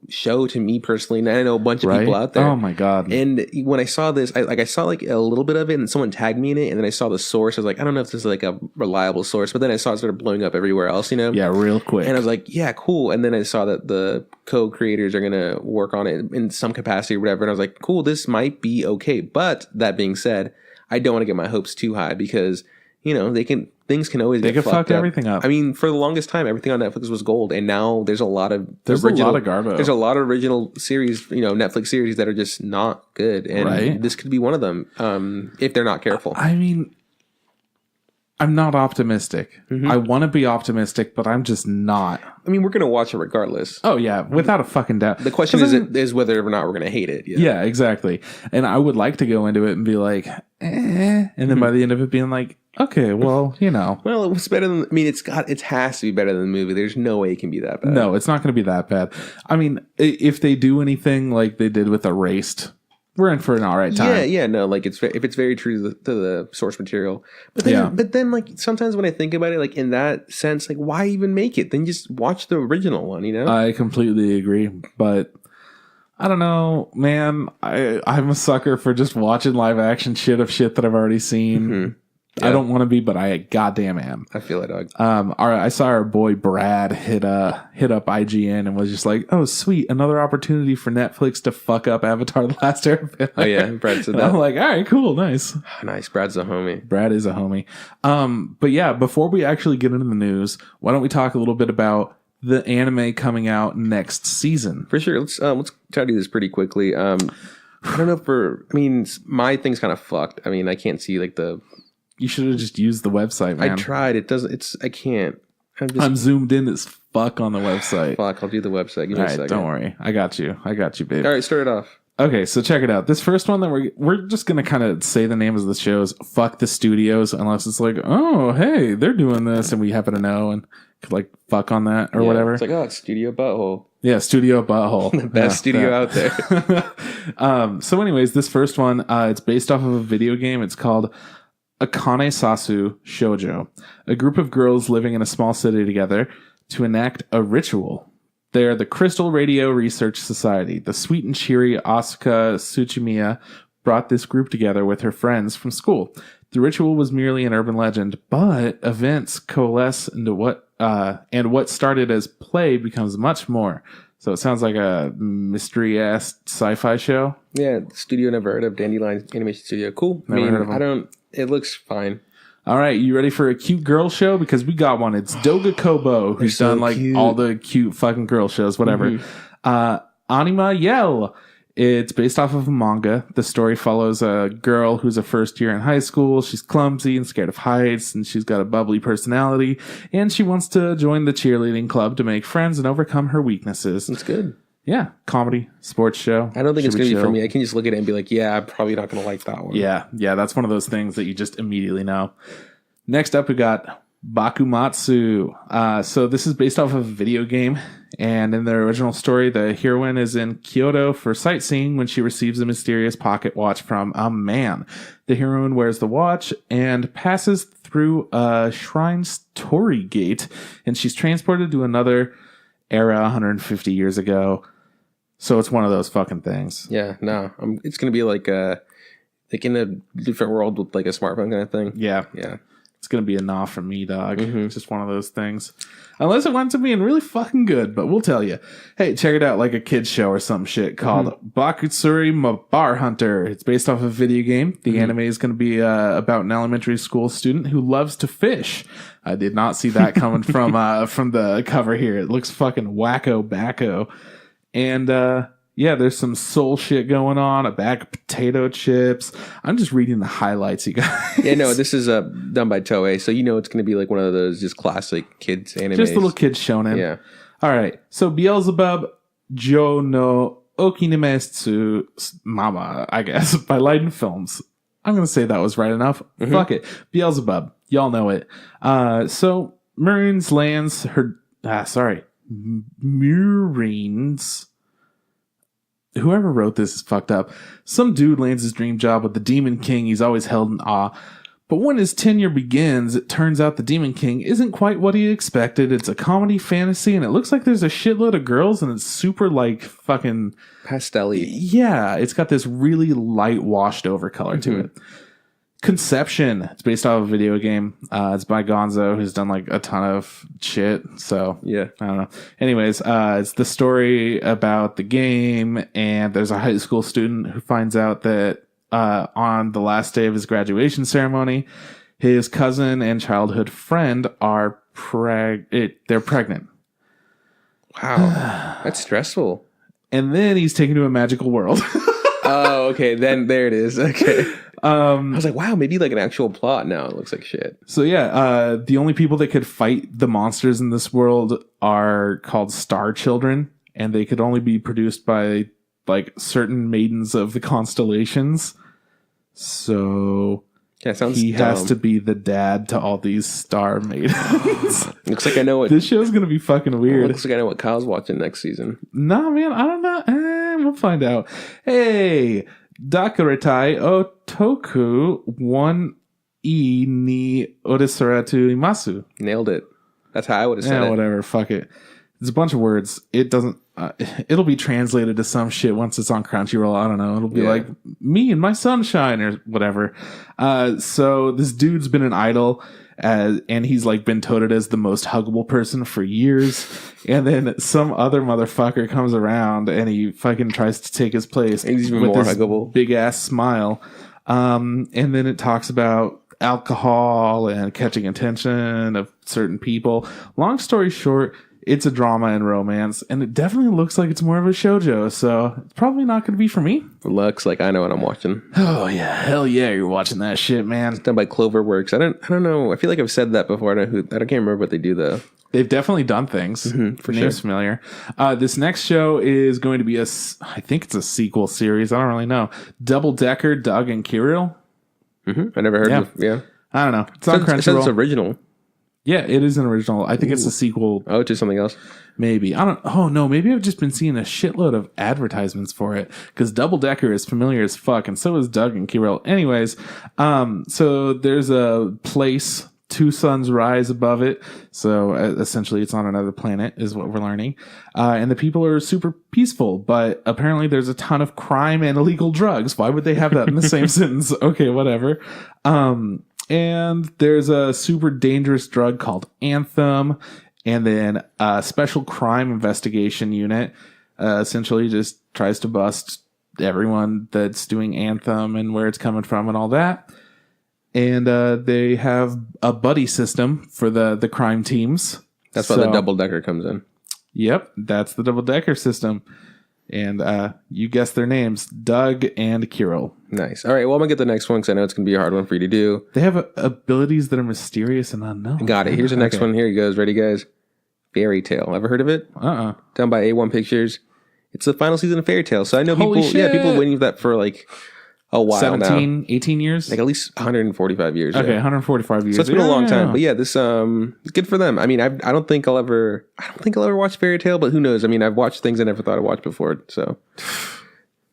show to me personally, and I know a bunch of people out there. Oh my god! And when I saw this, I saw like a little bit of it, and someone tagged me in it, and then I saw the source. I was like, I don't know if this is like a reliable source, but then I saw it started blowing up everywhere else, Yeah, real quick. And I was like, yeah, cool. And then I saw that the co-creators are gonna work on it in some capacity or whatever, and I was like, cool, this might be okay. But that being said, I don't want to get my hopes too high because things can always get fucked up. Everything up. I mean, for the longest time, everything on Netflix was gold, and now there's a lot of garbo. There's a lot of original series, Netflix series that are just not good, and this could be one of them if they're not careful. I mean, I'm not optimistic. Mm-hmm. I want to be optimistic, but I'm just not. I mean, we're gonna watch it regardless. Oh yeah, without a fucking doubt. The question is whether or not we're gonna hate it. Yeah, exactly. And I would like to go into it and be like, and then by the end of it being like, okay, well, Well, it was better than. I mean, it has to be better than the movie. There's no way it can be that bad. No, it's not going to be that bad. I mean, if they do anything like they did with Erased, we're in for an all right time. Yeah, no, like if it's very true to the source material. But then, like sometimes when I think about it, like in that sense, like why even make it? Then just watch the original one. I completely agree, but. I don't know, man. I'm a sucker for just watching live action shit that I've already seen. Mm-hmm. I don't want to be, but I goddamn am. I feel it, dog. I saw our boy Brad hit up IGN and was just like, "Oh, sweet, another opportunity for Netflix to fuck up Avatar: The Last Airbender." Oh yeah, Brad said that. I'm like, all right, cool, nice. Nice, Brad's a homie. Brad is a homie. But yeah, before we actually get into the news, why don't we talk a little bit about the anime coming out next season? For sure. Let's try to do this pretty quickly. I don't know my thing's kind of fucked. I mean, I can't see like the. You should have just used the website, man. I tried. It doesn't. I can't. I'm zoomed in as fuck on the website. Fuck. I'll do the website. Give me a second. Don't worry. I got you, babe. All right, start it off. Okay, so check it out. This first one that we're just gonna kind of say the names of the shows. Fuck the studios, unless it's like, oh, hey, they're doing this, and we happen to know and could like fuck on that or whatever. It's like, oh, it's Studio Butthole. Yeah, Studio Butthole, the best studio out there. So, anyways, this first one, it's based off of a video game. It's called Akane Sasu Shoujo. A group of girls living in a small city together to enact a ritual. They are the Crystal Radio Research Society. The sweet and cheery Asuka Tsuchimiya brought this group together with her friends from school. The ritual was merely an urban legend, but events coalesce into what started as play becomes much more. So it sounds like a mystery-ass sci-fi show. Yeah, studio never heard of. Dandelion Animation Studio. Cool. It looks fine. All right, you ready for a cute girl show? Because we got one. It's Doga Kobo, who's done like cute. All the cute fucking girl shows, whatever. Mm-hmm. Anima Yell. It's based off of a manga. The story follows a girl who's a first year in high school. She's clumsy and scared of heights, and she's got a bubbly personality, and she wants to join the cheerleading club to make friends and overcome her weaknesses. That's good. Yeah, comedy, sports show. I don't think it's going to be for me. I can just look at it and be like, yeah, I'm probably not going to like that one. Yeah, that's one of those things that you just immediately know. Next up, we got Bakumatsu. So this is based off of a video game, and in the original story, the heroine is in Kyoto for sightseeing when she receives a mysterious pocket watch from a man. The heroine wears the watch and passes through a shrine's torii gate, and she's transported to another era 150 years ago. So it's one of those fucking things. Yeah, no. It's going to be like in a different world with like a smartphone kind of thing. Yeah. It's going to be a nah from me, dog. Mm-hmm. It's just one of those things. Unless it winds up being really fucking good, but we'll tell you. Hey, check it out, like a kid's show or some shit called Bakutsuri Bar Hunter. It's based off of a video game. The anime is going to be about an elementary school student who loves to fish. I did not see that coming from the cover here. It looks fucking wacko backo. And there's some soul shit going on, a bag of potato chips. I'm just reading the highlights, you guys. Yeah, no, this is done by Toei, so you know it's going to be like one of those just classic kids animes. Just little kids shonen. Yeah. All right. So Beelzebub Jo no Okinimetsu Mama, I guess, by Leiden Films. I'm going to say that was right enough. Mm-hmm. Fuck it. Beelzebub. Y'all know it. So Marines lands her... Marines... Whoever wrote this is fucked up. Some dude lands his dream job with the Demon King he's always held in awe. But when his tenure begins, it turns out the Demon King isn't quite what he expected. It's a comedy fantasy, and it looks like there's a shitload of girls, and it's super, like, fucking... pastel-y. Yeah, it's got this really light, washed-over color to it. Conception. It's based off a video game. It's by Gonzo, who's done like a ton of shit. So yeah, I don't know. Anyways, it's the story about the game, and there's a high school student who finds out that on the last day of his graduation ceremony, his cousin and childhood friend are they're pregnant. Wow, that's stressful. And then he's taken to a magical world. Oh, okay. Then there it is. Okay. I was like, wow, maybe like an actual plot now. It looks like shit. So yeah, the only people that could fight the monsters in this world are called Star Children, and they could only be produced by like certain maidens of the constellations. So yeah, sounds he dumb. has to be the dad to all these star maidens. Looks like I know what this show's gonna be fucking weird. Looks like I know what Kyle's watching next season. Nah, man, I don't know. We'll find out. Hey. Dakuretai Otoku 1E ni Odesaratu Imasu. Nailed it. That's how I would have said it. Whatever. Fuck it. It's a bunch of words. It doesn't. It'll be translated to some shit once it's on Crunchyroll. I don't know. It'll be like me and my sunshine or whatever. So this dude's been an idol, and he's like been touted as the most huggable person for years. And then some other motherfucker comes around and he fucking tries to take his place. And he's even more huggable. Big ass smile. And then it talks about alcohol and catching attention of certain people. Long story short, it's a drama and romance, and it definitely looks like it's more of a shoujo, so it's probably not going to be for me. It looks like I know what I'm watching. Oh yeah, hell yeah, you're watching that shit, man. It's done by Cloverworks. I don't know. I feel like I've said that before. I can't remember what they do though. They've definitely done things. For sure. Familiar. This next show is going to be I think it's a sequel series. I don't really know. Double Decker, Doug and Kirill. I never heard of. Yeah. I don't know. It's on Crunchyroll. It says it's original. Yeah, it is an original. I think it's a sequel. Oh, to something else? Maybe. I don't. Oh, no. Maybe I've just been seeing a shitload of advertisements for it because Double Decker is familiar as fuck, and so is Doug and Kirill. Anyways, so there's a place, two suns rise above it. So essentially, it's on another planet, is what we're learning. And the people are super peaceful, but apparently there's a ton of crime and illegal drugs. Why would they have that in the same sentence? Okay, whatever. And there's a super dangerous drug called Anthem, and then a special crime investigation unit essentially just tries to bust everyone that's doing Anthem and where it's coming from and all that. And they have a buddy system for the crime teams. That's why the Double Decker comes in. Yep, that's the Double Decker system. And you guessed their names, Doug and Kirill. Nice. All right, well, I'm going to get the next one because I know it's going to be a hard one for you to do. They have abilities that are mysterious and unknown. Got it. Here's the next one. Here he goes. Ready, guys? Fairy Tail. Ever heard of it? Done by A1 Pictures. It's the final season of Fairy Tail. So I know people waiting for that for like a while 17, now. 18 years? Like at least 145 years. Okay, 145 years. So it's been a long time. But yeah, this good for them. I mean, I don't think I'll ever watch Fairy Tail, but who knows? I mean, I've watched things I never thought I'd watch before. So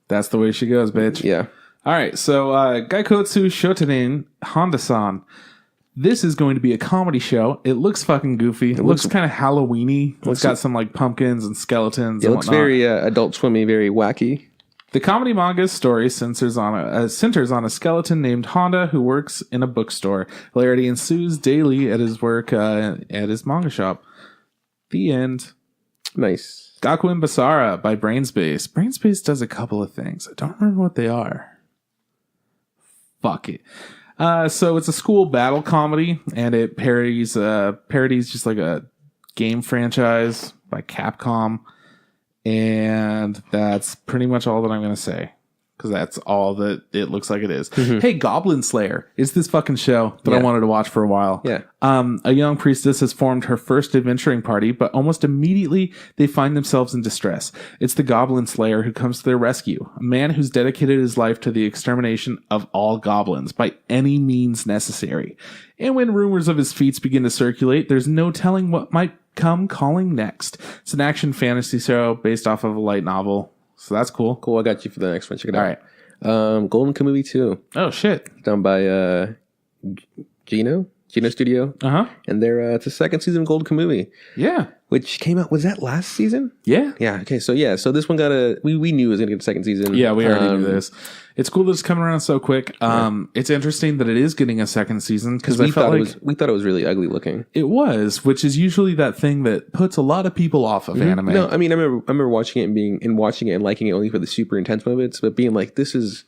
that's the way she goes, bitch. Yeah. All right, so Gaikotsu Shotenin Honda-san. This is going to be a comedy show. It looks fucking goofy. It looks kind of Halloween-y. It's got some like pumpkins and skeletons. It looks very Adult Swimmy, very wacky. The comedy manga's story centers on a skeleton named Honda who works in a bookstore. Hilarity ensues daily at his work at his manga shop. The end. Nice. Gakuen Basara by Brainspace. Brainspace does a couple of things. I don't remember what they are. Fuck it. So it's a school battle comedy, and it parodies just like a game franchise by Capcom. And that's pretty much all that I'm going to say. Because that's all that it looks like it is. Hey, Goblin Slayer is this fucking show that I wanted to watch for a while. Yeah. A young priestess has formed her first adventuring party, but almost immediately they find themselves in distress. It's the Goblin Slayer who comes to their rescue. A man who's dedicated his life to the extermination of all goblins by any means necessary. And when rumors of his feats begin to circulate, there's no telling what might come calling next. It's an action fantasy show based off of a light novel. So that's cool. Cool, I got you for the next one. Check it out. All right. Golden Kamuy 2. Oh, shit. Done by Gino Studio. And it's the second season of Golden Kamuy. Yeah. Which came out, was that last season? Yeah. Yeah, okay, so this one we knew it was going to get a second season. Yeah, we already knew this. It's cool that it's coming around so quick. It's interesting that it is getting a second season because we thought it was really ugly looking. It was, which is usually that thing that puts a lot of people off of anime. No, I mean, I remember watching it and liking it only for the super intense moments, but being like, this is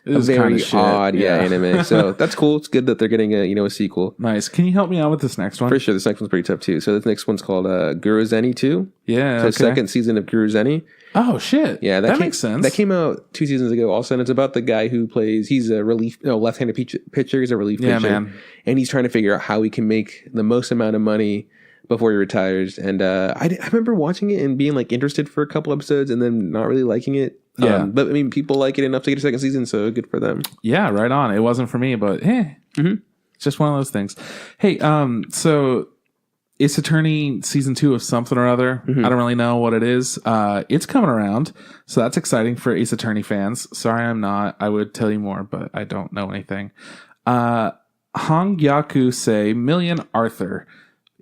a very odd anime. So that's cool. It's good that they're getting a sequel. Nice. Can you help me out with this next one? For sure. This next one's pretty tough too. So this next one's called Guru Zeni 2. Yeah. So second season of Guru Zeni. Oh shit. Yeah, that makes sense. That came out 2 seasons ago also, and it's about the guy who plays, he's a left-handed pitcher, he's a relief pitcher. Man. And he's trying to figure out how he can make the most amount of money before he retires. And I remember watching it and being like interested for a couple episodes and then not really liking it. Yeah. But I mean, people like it enough to get a second season, so good for them. Yeah, right on. It wasn't for me, but it's just one of those things. Hey, so Ace Attorney season 2 of something or other. I don't really know what it is. It's coming around, so that's exciting for Ace Attorney fans. Sorry, I'm not. I would tell you more, but I don't know anything. Hangyaku Sei Million Arthur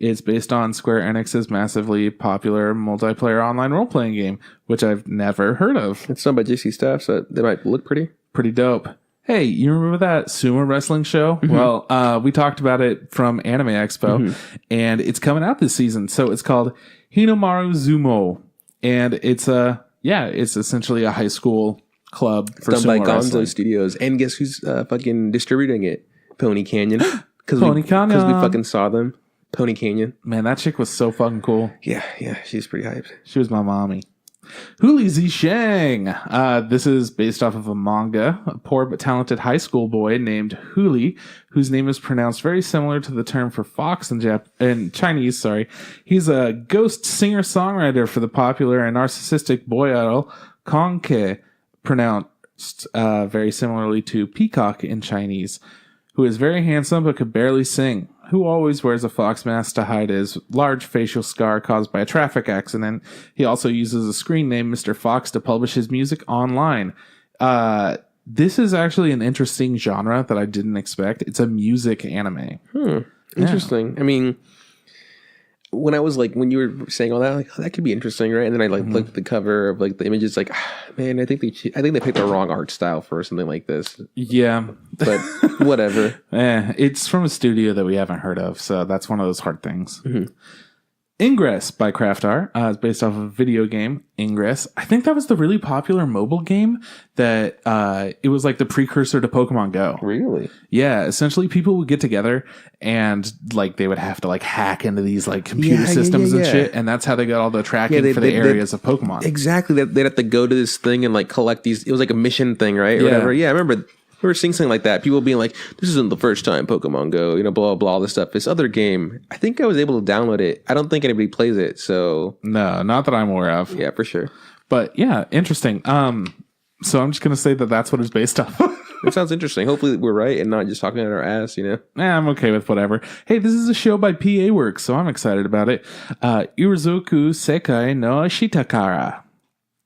It's based on Square Enix's massively popular multiplayer online role-playing game, which I've never heard of. It's done by JC Staff, so they might look pretty dope. Hey, you remember that sumo wrestling show? Mm-hmm. Well, we talked about it from Anime Expo, and it's coming out this season. So it's called Hinomaru Zumo, and it's essentially a high school club for done sumo by wrestling. Gonzo Studios. And guess who's fucking distributing it? Pony Canyon. Because we fucking saw them. Pony Canyon. Man, that chick was so fucking cool. Yeah, she's pretty hyped. She was my mommy. Huli Zisheng. This is based off of a manga. A poor but talented high school boy named Huli, whose name is pronounced very similar to the term for fox in Chinese. Sorry, he's a ghost singer-songwriter for the popular and narcissistic boy idol Kongke, pronounced very similarly to peacock in Chinese, who is very handsome but could barely sing, who always wears a fox mask to hide his large facial scar caused by a traffic accident. He also uses a screen name Mr. Fox to publish his music online. This is actually an interesting genre that I didn't expect. It's a music anime. Interesting. Yeah. I mean, when you were saying all that, like, oh, that could be interesting, right? And then I looked at the cover of like the images, like, man, I think they picked the wrong art style for something like this. Yeah, but whatever. It's from a studio that we haven't heard of, so that's one of those hard things. Ingress by Craftar is based off of a video game, Ingress. I think that was the really popular mobile game that it was like the precursor to Pokemon Go. Really? Yeah, essentially people would get together and like they would have to like hack into these like computer systems and shit, and that's how they got all the tracking for the areas of Pokemon. Exactly. They'd have to go to this thing and like collect these. It was like a mission thing, right? Or whatever. Yeah, I remember we were seeing something like that. People being like, this isn't the first time Pokemon Go, blah, blah, blah, all this stuff. This other game, I think I was able to download it. I don't think anybody plays it, so. No, not that I'm aware of. Yeah, for sure. But yeah, interesting. So I'm just going to say that that's what it's based off. It sounds interesting. Hopefully we're right and not just talking out our ass, I'm okay with whatever. Hey, this is a show by PA Works, so I'm excited about it. Irizoku Sekai no Shitakara.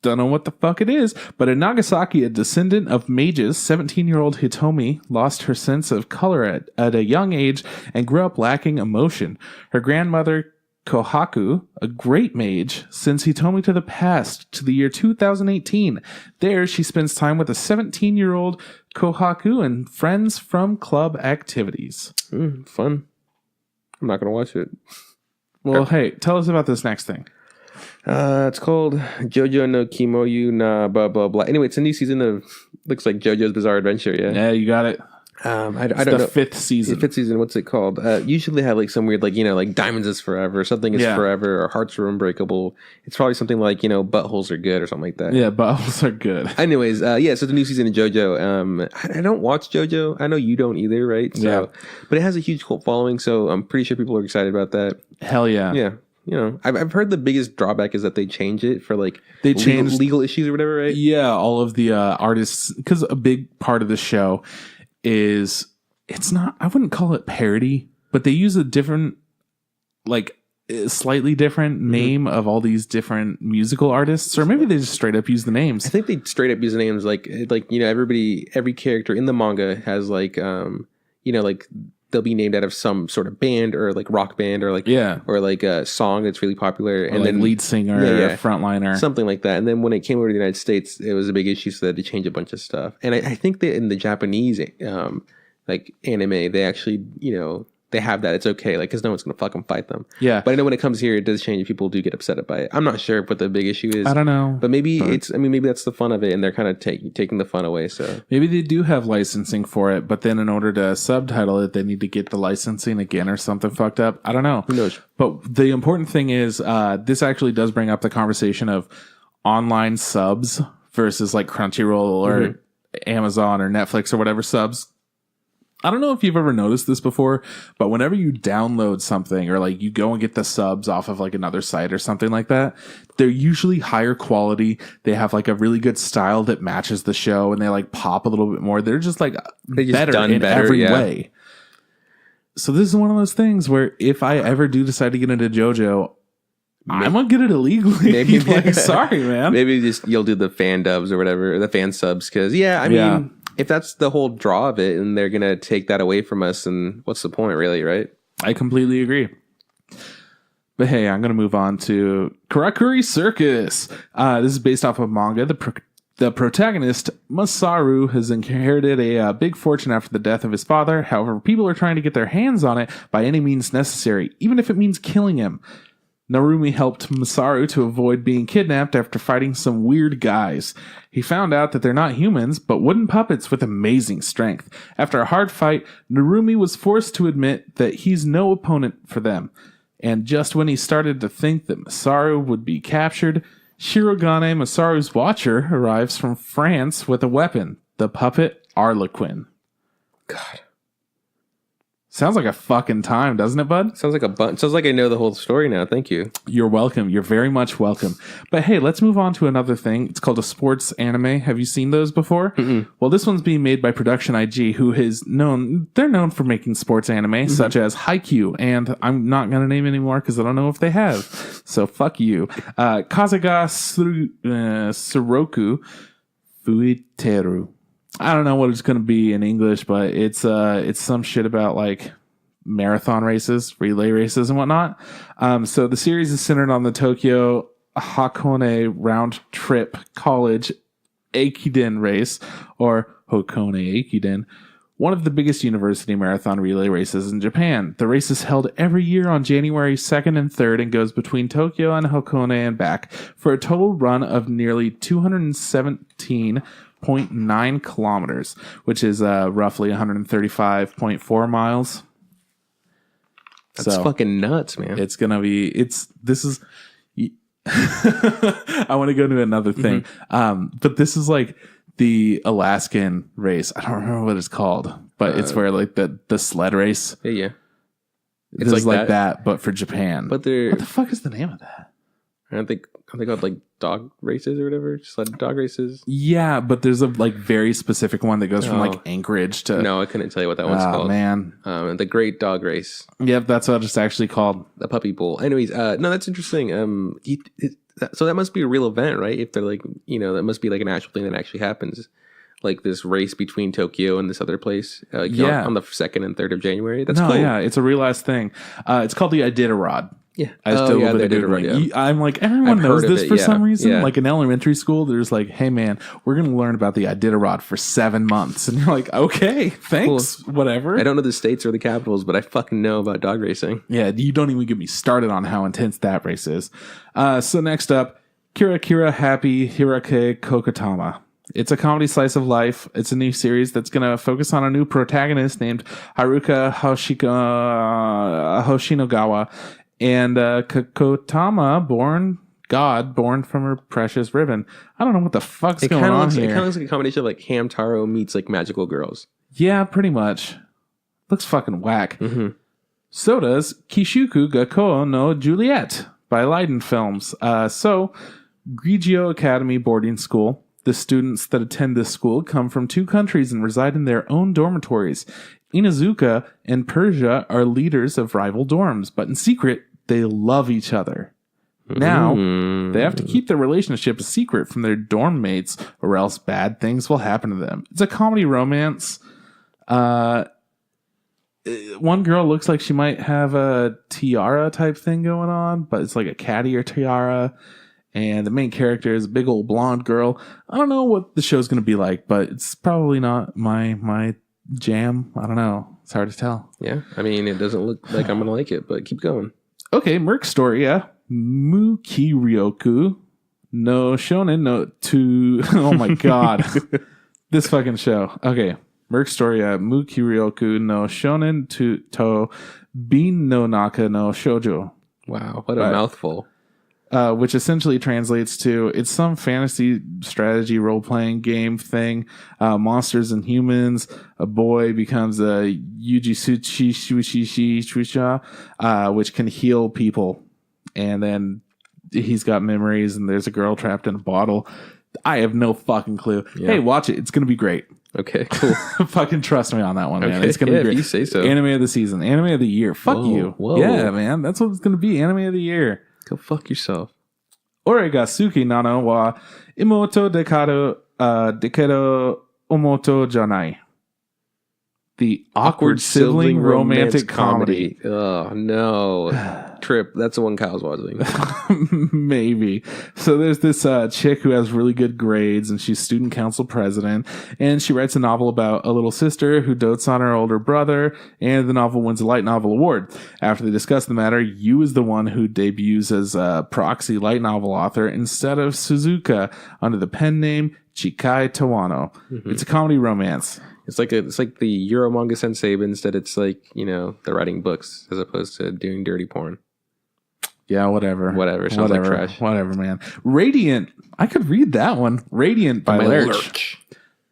Don't know what the fuck it is, but in Nagasaki, a descendant of mages, 17-year-old Hitomi lost her sense of color at a young age and grew up lacking emotion. Her grandmother, Kohaku, a great mage, sends Hitomi to the past, to the year 2018. There, she spends time with a 17-year-old Kohaku and friends from club activities. Fun. I'm not going to watch it. Well, hey, tell us about this next thing. It's called JoJo no Kimoyu na blah blah blah. Anyway, it's a new season of looks like JoJo's Bizarre Adventure. Yeah, you got it. I don't know. Fifth season. Fifth season. What's it called? Usually they have like some weird like Diamonds is Forever, something is forever, or Hearts are Unbreakable. It's probably something like Buttholes are good or something like that. Yeah, Buttholes are good. Anyways, so it's a new season of JoJo. I don't watch JoJo. I know you don't either, right? So, but it has a huge cult following, so I'm pretty sure people are excited about that. Hell yeah. Yeah. I've heard the biggest drawback is that they change it for like legal issues or whatever, right? Yeah, all of the artists, because a big part of the show is it's not. I wouldn't call it parody, but they use a different, like slightly different name of all these different musical artists, or maybe they just straight up use the names. I think they straight up use the names, like every character in the manga has like they'll be named out of some sort of band or like rock band or like or like a song that's really popular, or and like then lead singer or frontliner, something like that. And then when it came over to the United States, it was a big issue, so they had to change a bunch of stuff. And I think that in the Japanese like anime, they actually they have that. It's okay, like, because no one's gonna fucking fight them. Yeah. But I know when it comes here, it does change, and people do get upset by it. I'm not sure what the big issue is. I don't know, but maybe maybe that's the fun of it, and they're kind of taking the fun away. So maybe they do have licensing for it, but then in order to subtitle it, they need to get the licensing again or something fucked up. I don't know. Who knows? But the important thing is, this actually does bring up the conversation of online subs versus like Crunchyroll or Amazon or Netflix or whatever subs. I don't know if you've ever noticed this before, but whenever you download something or like you go and get the subs off of like another site or something like that, they're usually higher quality. They have like a really good style that matches the show, and they like pop a little bit more. They're just like better in every way. So this is one of those things where if I ever do decide to get into JoJo, I'm gonna get it illegally. Maybe like, sorry, man. Maybe just you'll do the fan dubs or whatever, or the fan subs, because I mean, if that's the whole draw of it, and they're gonna take that away from us, and what's the point, really, right? I completely agree. But hey, I'm going to move on to Karakuri Circus. This is based off of manga. The protagonist, Masaru, has inherited a big fortune after the death of his father. However, people are trying to get their hands on it by any means necessary, even if it means killing him. Narumi helped Masaru to avoid being kidnapped after fighting some weird guys. He found out that they're not humans, but wooden puppets with amazing strength. After a hard fight, Narumi was forced to admit that he's no opponent for them. And just when he started to think that Masaru would be captured, Shirogane, Masaru's watcher, arrives from France with a weapon, the puppet Arlequin. God. Sounds like a fucking time, doesn't it, bud? Sounds like I know the whole story now. Thank you. You're welcome. You're very much welcome. But hey, let's move on to another thing. It's called a sports anime. Have you seen those before? Mm-mm. Well, this one's being made by Production IG, who they're known for making sports anime, such as Haikyuu, and I'm not going to name anymore because I don't know if they have. So fuck you. Kazaga Suroku Fuiteru. I don't know what it's going to be in English, but it's some shit about like marathon races, relay races, and whatnot. So the series is centered on the Tokyo Hakone round trip college Ekiden race, or Hakone Ekiden, one of the biggest university marathon relay races in Japan. The race is held every year on January 2nd and 3rd and goes between Tokyo and Hakone and back for a total run of nearly 217.9 kilometers, which is roughly 135.4 miles. That's fucking nuts, man. It's gonna be. I want to go to another thing, but this is like the Alaskan race. I don't remember what it's called, but it's where like the sled race. Yeah. It's like that, but for Japan. But what the fuck is the name of that? I think called like dog races or whatever, sled dog races. Yeah, but there's a like very specific one that goes from like Anchorage to. No, I couldn't tell you what that one's called. Man, the Great Dog Race. Yep, that's what it's actually called. The Puppy Bowl. Anyways, no, that's interesting. So that must be a real event, right? If they're like, that must be like an actual thing that actually happens, like this race between Tokyo and this other place. On the 2nd and 3rd of January. That's cool. Yeah, it's a realized thing. It's called the Iditarod. Yeah. I'm like, everyone knows this for some reason. Yeah. Like in elementary school, there's like, hey man, we're going to learn about the Iditarod for 7 months. And you're like, okay, thanks, cool. Whatever. I don't know the states or the capitals, but I fucking know about dog racing. Yeah, you don't even get me started on how intense that race is. So next up, Kira Kira Happy Hirake Kokotama. It's a comedy slice of life. It's a new series that's going to focus on a new protagonist named Haruka Hoshinogawa. And Kokotama, born from her precious ribbon. I don't know what the fuck's going on here. It kind of looks like a combination of like Hamtaro meets like Magical Girls. Yeah, pretty much. Looks fucking whack. Mm-hmm. Sota's Kishuku Gakko no Juliet by Leiden Films. So, Grigio Academy boarding school. The students that attend this school come from 2 countries and reside in their own dormitories. Inuzuka and Persia are leaders of rival dorms, but in secret, they love each other. Now, they have to keep their relationship a secret from their dorm mates, or else bad things will happen to them. It's a comedy romance. One girl looks like she might have a tiara type thing going on, but it's like a cat ear tiara. And the main character is a big old blonde girl. I don't know what the show's going to be like, but it's probably not my jam. I don't know. It's hard to tell. Yeah. I mean, it doesn't look like I'm going to like it, but keep going. Okay. Merc story. Yeah. Mukiryoku no shonen no to. Oh my God. This fucking show. Okay. Merc story. Mukiryoku no shonen to bin no naka no shoujo. Wow. What a mouthful. Which essentially translates to, it's some fantasy strategy role-playing game thing. Monsters and humans. A boy becomes a Yujitsuchi Shuisha, which can heal people. And then he's got memories, and there's a girl trapped in a bottle. I have no fucking clue. Yeah. Hey, watch it. It's going to be great. Okay, cool. Fucking trust me on that one, man. It's going to be great. If you say so. Anime of the season. Anime of the year. Fuck you. Whoa. Yeah, man. That's what it's going to be. Anime of the year. Go fuck yourself. Ore ga suki nano wa imoto dekedo omoto janai. The awkward sibling romantic comedy. Oh, no. Trip. That's the one Kyle's watching. Maybe. So there's this chick who has really good grades, and she's student council president, and she writes a novel about a little sister who dotes on her older brother, and the novel wins a light novel award. After they discuss the matter, Yu is the one who debuts as a proxy light novel author instead of Suzuka under the pen name Chikai Tawano. Mm-hmm. It's a comedy romance. It's like the Euro manga sensei, but instead it's like, they're writing books as opposed to doing dirty porn. Yeah, whatever. Sounds like trash. Whatever, man. Radiant. I could read that one. Radiant by Lurch.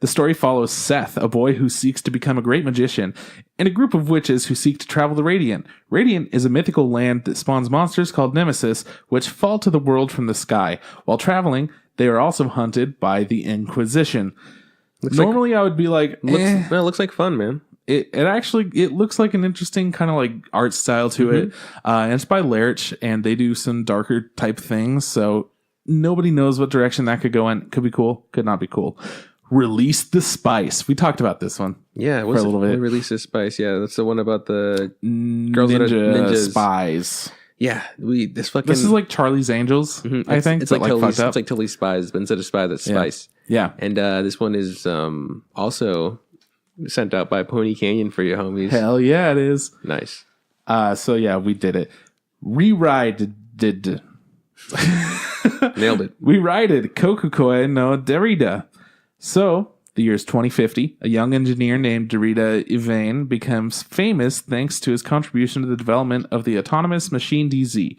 The story follows Seth, a boy who seeks to become a great magician, and a group of witches who seek to travel the Radiant. Radiant is a mythical land that spawns monsters called Nemesis, which fall to the world from the sky. While traveling, they are also hunted by the Inquisition. Normally, I would be like, it looks like fun, man. It looks like an interesting kind of like art style to it. And it's by Lurch, and they do some darker type things. So nobody knows what direction that could go in. Could be cool. Could not be cool. Release the Spice. We talked about this one. Yeah, for a little bit. Release the Spice. Yeah, that's the one about the girls that are ninjas. Spies. Yeah, this is like Charlie's Angels. Mm-hmm. I think it's like totally Spies, but instead of Spies, it's Spice. Yeah. And this one is also sent out by Pony Canyon for you homies. Hell yeah, it is. Nice. So yeah, we did it. Nailed it. We righted Kokukoi no Derrida. So, the year is 2050. A young engineer named Derrida Ivane becomes famous thanks to his contribution to the development of the autonomous machine DZ.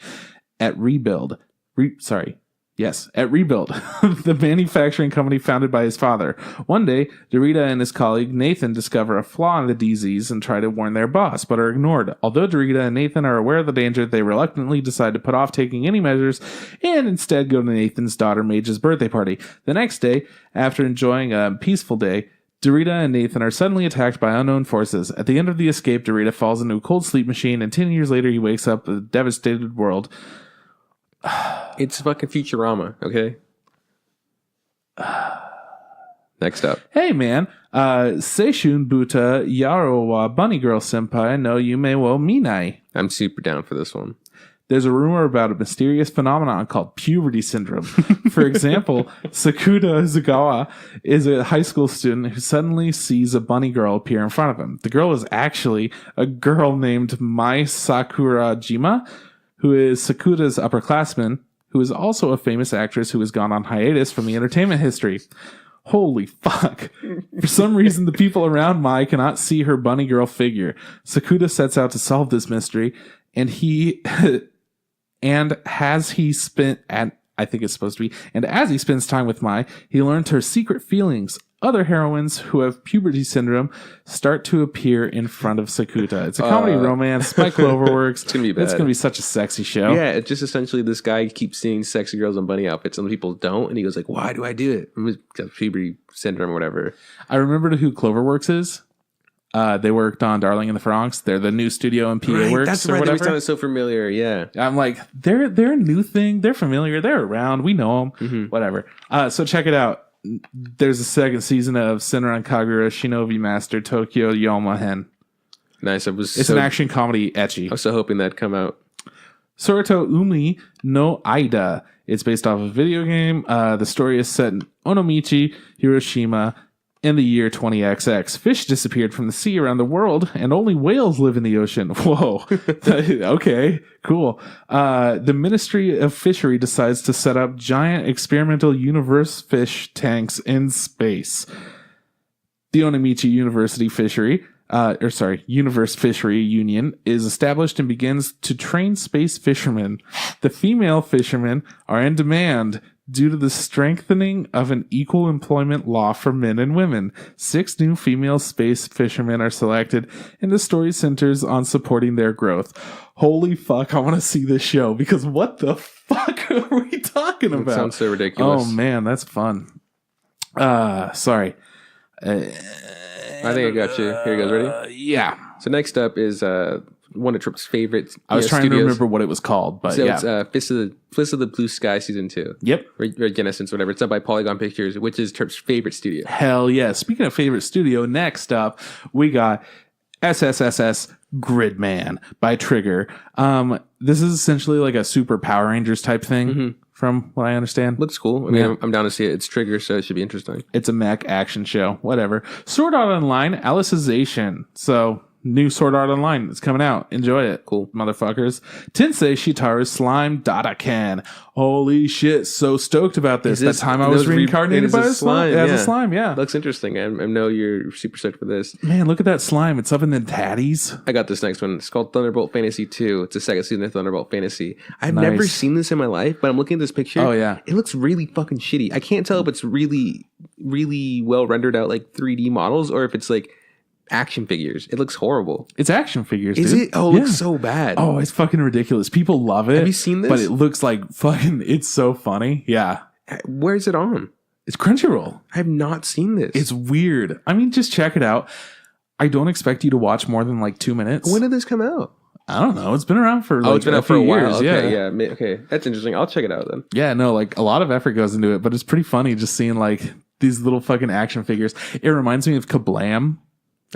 At Rebuild, the manufacturing company founded by his father. One day, Derrida and his colleague Nathan discover a flaw in the DZs and try to warn their boss, but are ignored. Although Derrida and Nathan are aware of the danger, they reluctantly decide to put off taking any measures and instead go to Nathan's daughter Mage's birthday party. The next day, after enjoying a peaceful day, Derrida and Nathan are suddenly attacked by unknown forces. At the end of the escape, Derrida falls into a cold sleep machine, and 10 years later he wakes up in a devastated world. It's fucking Futurama, okay? Next up. Hey, man. Seishun Buta Yaro wa Bunny Girl Senpai no Yume wo Minai. I'm super down for this one. There's a rumor about a mysterious phenomenon called puberty syndrome. For example, Sakuda Izugawa is a high school student who suddenly sees a bunny girl appear in front of him. The girl is actually a girl named Mai Sakurajima, who is Sakuda's upperclassman, who is also a famous actress who has gone on hiatus from the entertainment history. Holy fuck. For some reason, the people around Mai cannot see her bunny girl figure. Sakuda sets out to solve this mystery, and as he spends time with Mai, he learns her secret feelings. Other heroines who have puberty syndrome start to appear in front of Sakuta. It's a comedy romance by Cloverworks. It's gonna be bad. It's gonna be such a sexy show. Yeah, it's just essentially this guy keeps seeing sexy girls in bunny outfits, and people don't, and he goes like, "Why do I do it?" It's puberty syndrome or whatever. I remember who Cloverworks is. They worked on Darling in the Franxx. They're the new studio in PA Works. That's or right. whatever. That sounded so familiar. Yeah, I'm like, they're a new thing. They're familiar. They're around. We know them. Mm-hmm. Whatever. So check it out. There's a second season of Senran Kagura Shinobi Master Tokyo Yomahen. Nice. It's an action comedy ecchi. I was so hoping that'd come out. Soroto Umi no Aida. It's based off a video game. The story is set in Onomichi, Hiroshima, in the year 20XX. Fish disappeared from the sea around the world, and only whales live in the ocean. Whoa. Okay, cool. The Ministry of Fishery decides to set up giant experimental universe fish tanks in space. The Onomichi University Universe Fishery Union is established and begins to train space fishermen. The female fishermen are in demand due to the strengthening of an equal employment law for men and women. 6 new female space fishermen are selected, and the story centers on supporting their growth. Holy fuck, I want to see this show, because what the fuck are we talking about? It sounds so ridiculous. Oh man, that's fun. Sorry. I think I got you. Here you go. Ready? Yeah. So next up is one of Trip's favorites. I was trying to remember what it was called, but so it's Fist of the Blue Sky season 2. Yep. Or Genesis, whatever. It's up by Polygon Pictures, which is Trip's favorite studio. Hell yeah. Speaking of favorite studio, next up, we got SSSS Gridman by Trigger. This is essentially like a Super Power Rangers type thing, from what I understand. Looks cool. I mean, I'm down to see it. It's Trigger, so it should be interesting. It's a mech action show. Whatever. Sword Art Online, Alicization. So... new Sword Art Online is coming out. Enjoy it. Cool. Motherfuckers. Tensei Shitaru Slime Dadakan. Holy shit. So stoked about this. That time I was reincarnated by a slime. As a slime, yeah. Looks interesting. I know you're super stoked for this. Man, look at that slime. It's up in the tatties. I got this next one. It's called Thunderbolt Fantasy 2. It's the second season of Thunderbolt Fantasy. I've never seen this in my life, but I'm looking at this picture. Oh, yeah. It looks really fucking shitty. I can't tell if it's really, really well rendered out like 3D models or if it's like action figures. It looks horrible. It's action figures, dude. Is it? Oh, it looks so bad. Oh, it's fucking ridiculous. People love it. Have you seen this? But it looks like fucking, it's so funny. Yeah. Where's it on? It's Crunchyroll. I have not seen this. It's weird. I mean, just check it out. I don't expect you to watch more than like 2 minutes. When did this come out? I don't know. It's been around for it's been out for a while. Years. Okay, okay. That's interesting. I'll check it out then. Yeah, no, like a lot of effort goes into it, but it's pretty funny just seeing like these little fucking action figures. It reminds me of Kablam.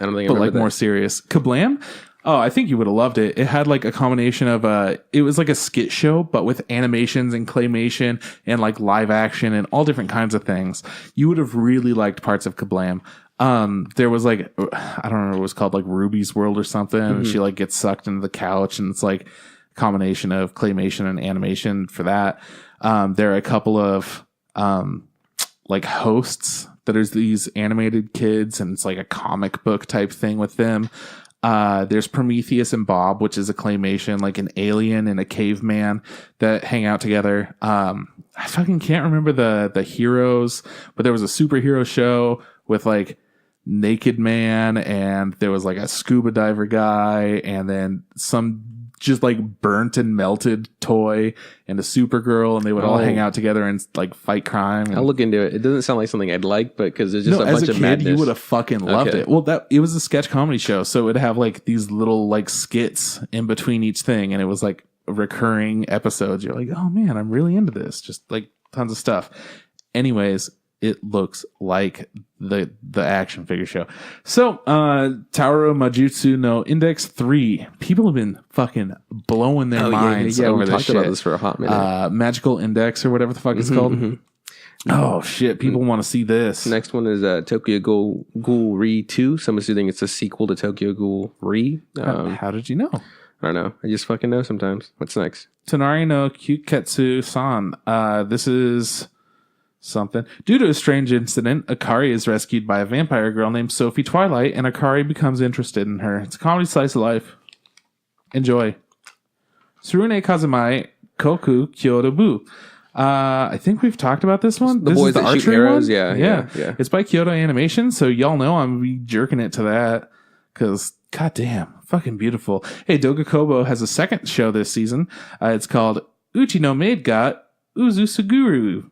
I don't think I but remember like that. More serious. Kablam? Oh, I think you would have loved it. It had like a combination of it was like a skit show, but with animations and claymation and like live action and all different kinds of things. You would have really liked parts of Kablam. There was like, I don't remember what it was called, like Ruby's World or something. And she like gets sucked into the couch, and it's like a combination of claymation and animation for that. There are a couple of like hosts that there's these animated kids, and it's like a comic book type thing with them. There's Prometheus and Bob, which is a claymation, like an alien and a caveman that hang out together. I fucking can't remember the heroes, but there was a superhero show with like Naked Man, and there was like a scuba diver guy, and then some just like burnt and melted toy and a Supergirl, and they would all hang out together and like fight crime. I'll look into it. It doesn't sound like something I'd like, but because there's just a bunch of madness. You would have fucking loved it. Well, it was a sketch comedy show, so it'd have like these little like skits in between each thing, and it was like recurring episodes. You're like, oh man, I'm really into this. Just like tons of stuff. Anyways, it looks like the action figure show. So, Tauro Majutsu no Index 3. People have been fucking blowing their minds over this shit. We talked about this for a hot minute. Magical Index or whatever the fuck it's called. Oh, shit. People want to see this. Next one is Tokyo Ghoul Re 2. Some assuming it's a sequel to Tokyo Ghoul Re. How did you know? I don't know. I just fucking know sometimes. What's next? Tonari no Kyuketsu-san. This is... something. Due to a strange incident, Akari is rescued by a vampire girl named Sophie Twilight, and Akari becomes interested in her. It's a comedy slice of life. Enjoy. Tsurune Kazumai Koku Kyoto-bu. I think we've talked about this one. The this boys is the that shoot archery arrows. one? Yeah. It's by Kyoto Animation, so y'all know I'm be jerking it to that because goddamn, fucking beautiful. Hey, Doga Kobo has a second show this season. It's called Uchi no Maid ga Uzusuguru.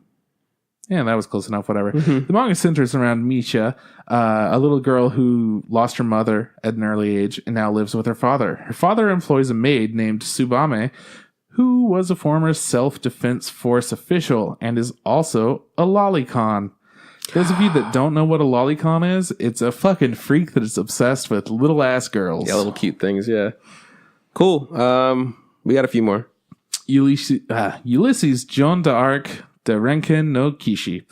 Yeah, that was close enough, whatever. The manga centers around Misha, a little girl who lost her mother at an early age and now lives with her father. Her father employs a maid named Tsubame, who was a former self-defense force official and is also a lolicon. Those of you that don't know what a lolicon is, it's a fucking freak that is obsessed with little ass girls. Yeah, little cute things, yeah. Cool. We got a few more. Ulysses Joan d'Arc de Renken no Kishi.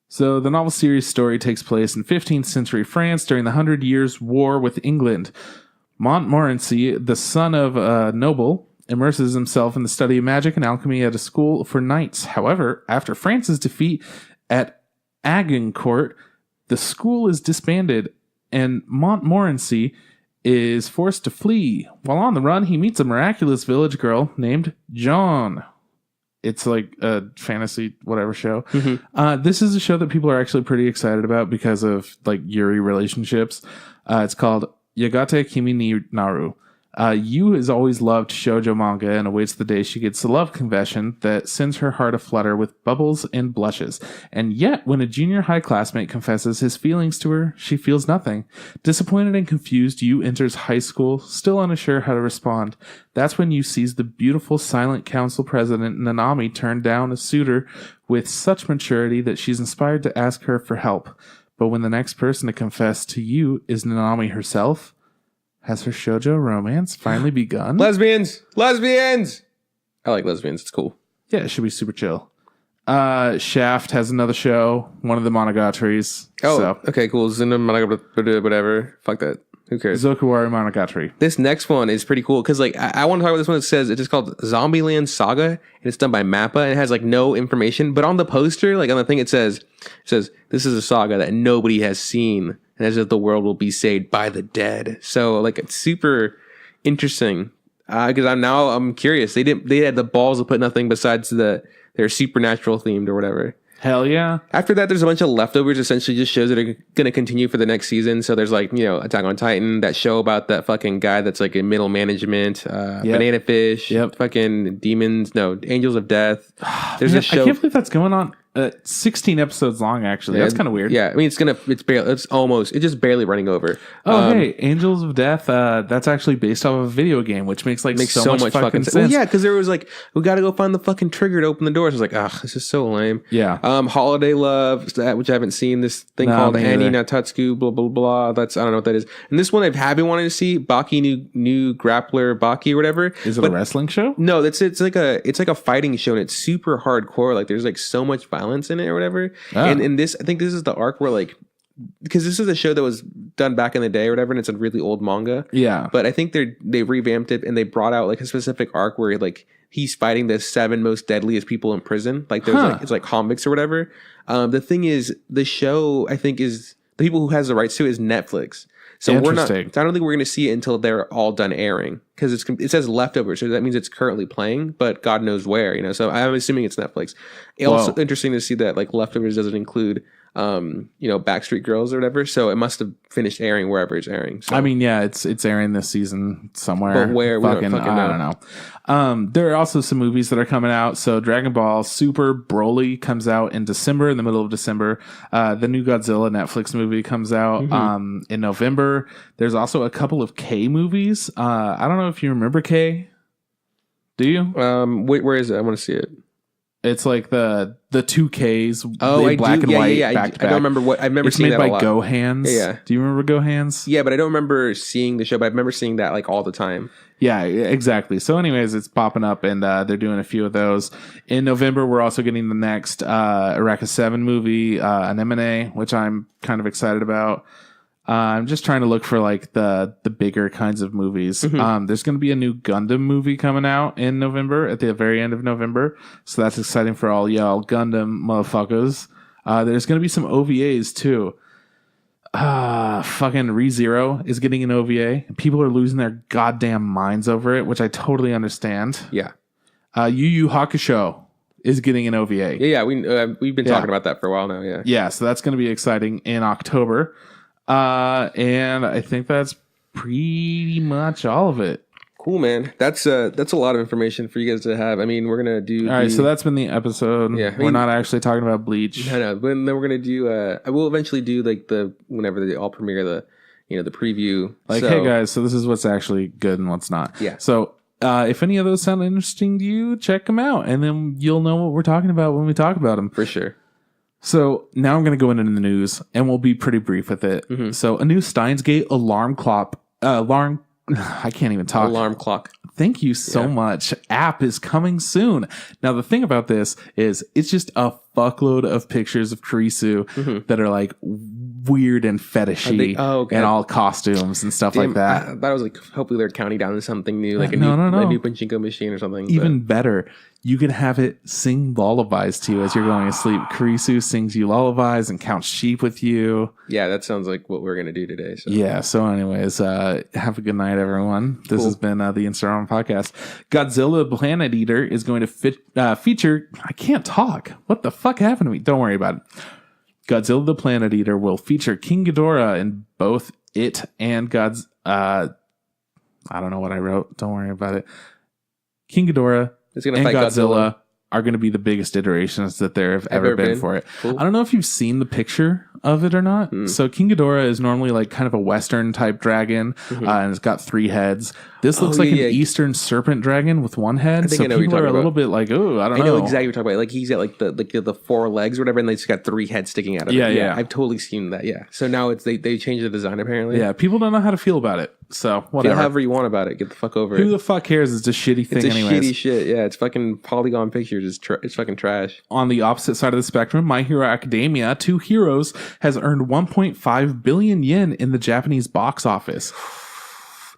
So the novel series story takes place in 15th century France during the 100 Years' War with England. Montmorency, the son of a noble, immerses himself in the study of magic and alchemy at a school for knights. However, after France's defeat at Agincourt, the school is disbanded and Montmorency is forced to flee. While on the run, he meets a miraculous village girl named Joan. It's like a fantasy whatever show. This is a show that people are actually pretty excited about because of like Yuri relationships. It's called Yagate Kimi ni Naru. Yu has always loved shoujo manga and awaits the day she gets the love confession that sends her heart aflutter with bubbles and blushes. And yet, when a junior high classmate confesses his feelings to her, she feels nothing. Disappointed and confused, Yu enters high school, still unsure how to respond. That's when Yu sees the beautiful silent council president Nanami turn down a suitor with such maturity that she's inspired to ask her for help. But when the next person to confess to Yu is Nanami herself, has her shoujo romance finally begun? Lesbians! I like lesbians. It's cool. Yeah, it should be super chill. Shaft has another show, one of the Monogatari's. Oh, so. Okay, cool. Whatever. Fuck that. Who cares? Zokuwari Monogatari. This next one is pretty cool because, like, I want to talk about this one. It says it's just called Zombieland Saga, and it's done by Mappa, and it has like no information. But on the poster, like on the thing, it says this is a saga that nobody has seen, and as if the world will be saved by the dead. So, like, it's super interesting because I'm curious. They had the balls to put nothing besides their supernatural themed or whatever. Hell yeah. After that, there's a bunch of leftovers, essentially just shows that are going to continue for the next season. So there's like, Attack on Titan, that show about that fucking guy that's like in middle management, Banana Fish, fucking Demons, Angels of Death. There's a show. I can't believe that's going on. 16 episodes long, actually. That's kind of weird. Yeah, I mean, it's just barely running over. Hey, Angels of Death, that's actually based off of a video game, which makes so much fucking sense. Well, yeah, because there was like, we got to go find the fucking trigger to open the doors. I was like, this is so lame. Yeah. Holiday Love, which I haven't seen, this thing called Annie Natatsuku, blah, blah, blah. I don't know what that is. And this one have been wanting to see, Baki new Grappler Baki or whatever. Is it a wrestling show? No, it's like a fighting show, and it's super hardcore. Like, there's like so much violence in it or whatever. And this, I think this is the arc where, like, because this is a show that was done back in the day or whatever, and it's a really old manga. Yeah. But I think they revamped it, and they brought out like a specific arc where like he's fighting the 7 most deadliest people in prison. Like there's like, it's like convicts or whatever. The thing is, the show, I think, is the people who has the rights to it is Netflix. So I don't think we're going to see it until they're all done airing, because it says leftovers, so that means it's currently playing, but God knows where, So I'm assuming it's Netflix. Also interesting to see that like leftovers doesn't include Backstreet Girls or whatever, so it must have finished airing wherever it's airing. So. I mean, yeah, it's airing this season somewhere. But where? I don't know. There are also some movies that are coming out. So Dragon Ball Super Broly comes out in December, in the middle of December. The new Godzilla Netflix movie comes out in November. There's also a couple of K movies. I don't know if you remember K. Do you? Where is it? I want to see it. It's like the 2Ks, black and white, back to back. I don't remember what. I remember seeing that a lot. It's made by Go Hands. Yeah. Do you remember Go Hands? Yeah, but I don't remember seeing the show, but I remember seeing that like all the time. Yeah, exactly. So anyways, it's popping up, and they're doing a few of those. In November, we're also getting the next Eureka 7 movie, an M&A, which I'm kind of excited about. I'm just trying to look for like the bigger kinds of movies. Mm-hmm. There's going to be a new Gundam movie coming out in November, at the very end of November. So that's exciting for all y'all Gundam motherfuckers. There's going to be some OVAs too. Fucking ReZero is getting an OVA. People are losing their goddamn minds over it, which I totally understand. Yeah. Yu Yu Hakusho is getting an OVA. Yeah. We've been talking about that for a while now. Yeah. Yeah. So that's going to be exciting in October. And I think that's pretty much all of it. Cool, man. That's a lot of information for you guys to have. I mean, we're gonna do. All right, so that's been the episode. Yeah, we're not actually talking about Bleach. No. But then we're gonna do. I will eventually do like whenever they all premiere the preview. Like, hey guys, so this is what's actually good and what's not. Yeah. So if any of those sound interesting to you, check them out, and then you'll know what we're talking about when we talk about them. For sure. So now I'm going to go into the news, and we'll be pretty brief with it. Mm-hmm. So a new Steins Gate alarm clock. I can't even talk. Alarm clock. Thank you so much. App is coming soon. Now, the thing about this is it's just a fuckload of pictures of Kurisu that are like weird and fetishy and all costumes and stuff like that. I thought it was like, hopefully they're counting down to something new, like a new Pachinko machine or something. Even better, you can have it sing lullabies to you as you're going to sleep. Kurisu sings you lullabies and counts sheep with you. Yeah, that sounds like what we're going to do today. So. Yeah, so anyways, have a good night, everyone. This has been the Instagram podcast. Godzilla Planet Eater is going to feature... I can't talk. What the fuck happened to me? Don't worry about it. Godzilla the Planet Eater will feature King Ghidorah in both it and I don't know what I wrote. Don't worry about it. King Ghidorah It's gonna and fight Godzilla are going to be the biggest iterations that there have ever been for it. Cool. I don't know if you've seen the picture of it or not. So King Ghidorah is normally like kind of a Western type dragon, and it's got 3 heads. This looks like an Eastern serpent dragon with 1 head. So people are a little bit like, oh, I don't know. I know exactly what you're talking about. Like he's got like the 4 legs or whatever, and he's got 3 heads sticking out of it. Yeah, I've totally seen that. Yeah. So now it's they changed the design apparently. Yeah, people don't know how to feel about it. So whatever. Feel however you want about it. Get the fuck over it. Who the fuck cares? It's a shitty thing. It's anyways. shitty shit. Yeah, it's fucking polygon pictures. It's fucking trash. On the opposite side of the spectrum, My Hero Academia, 2 Heroes, has earned 1.5 billion yen in the Japanese box office.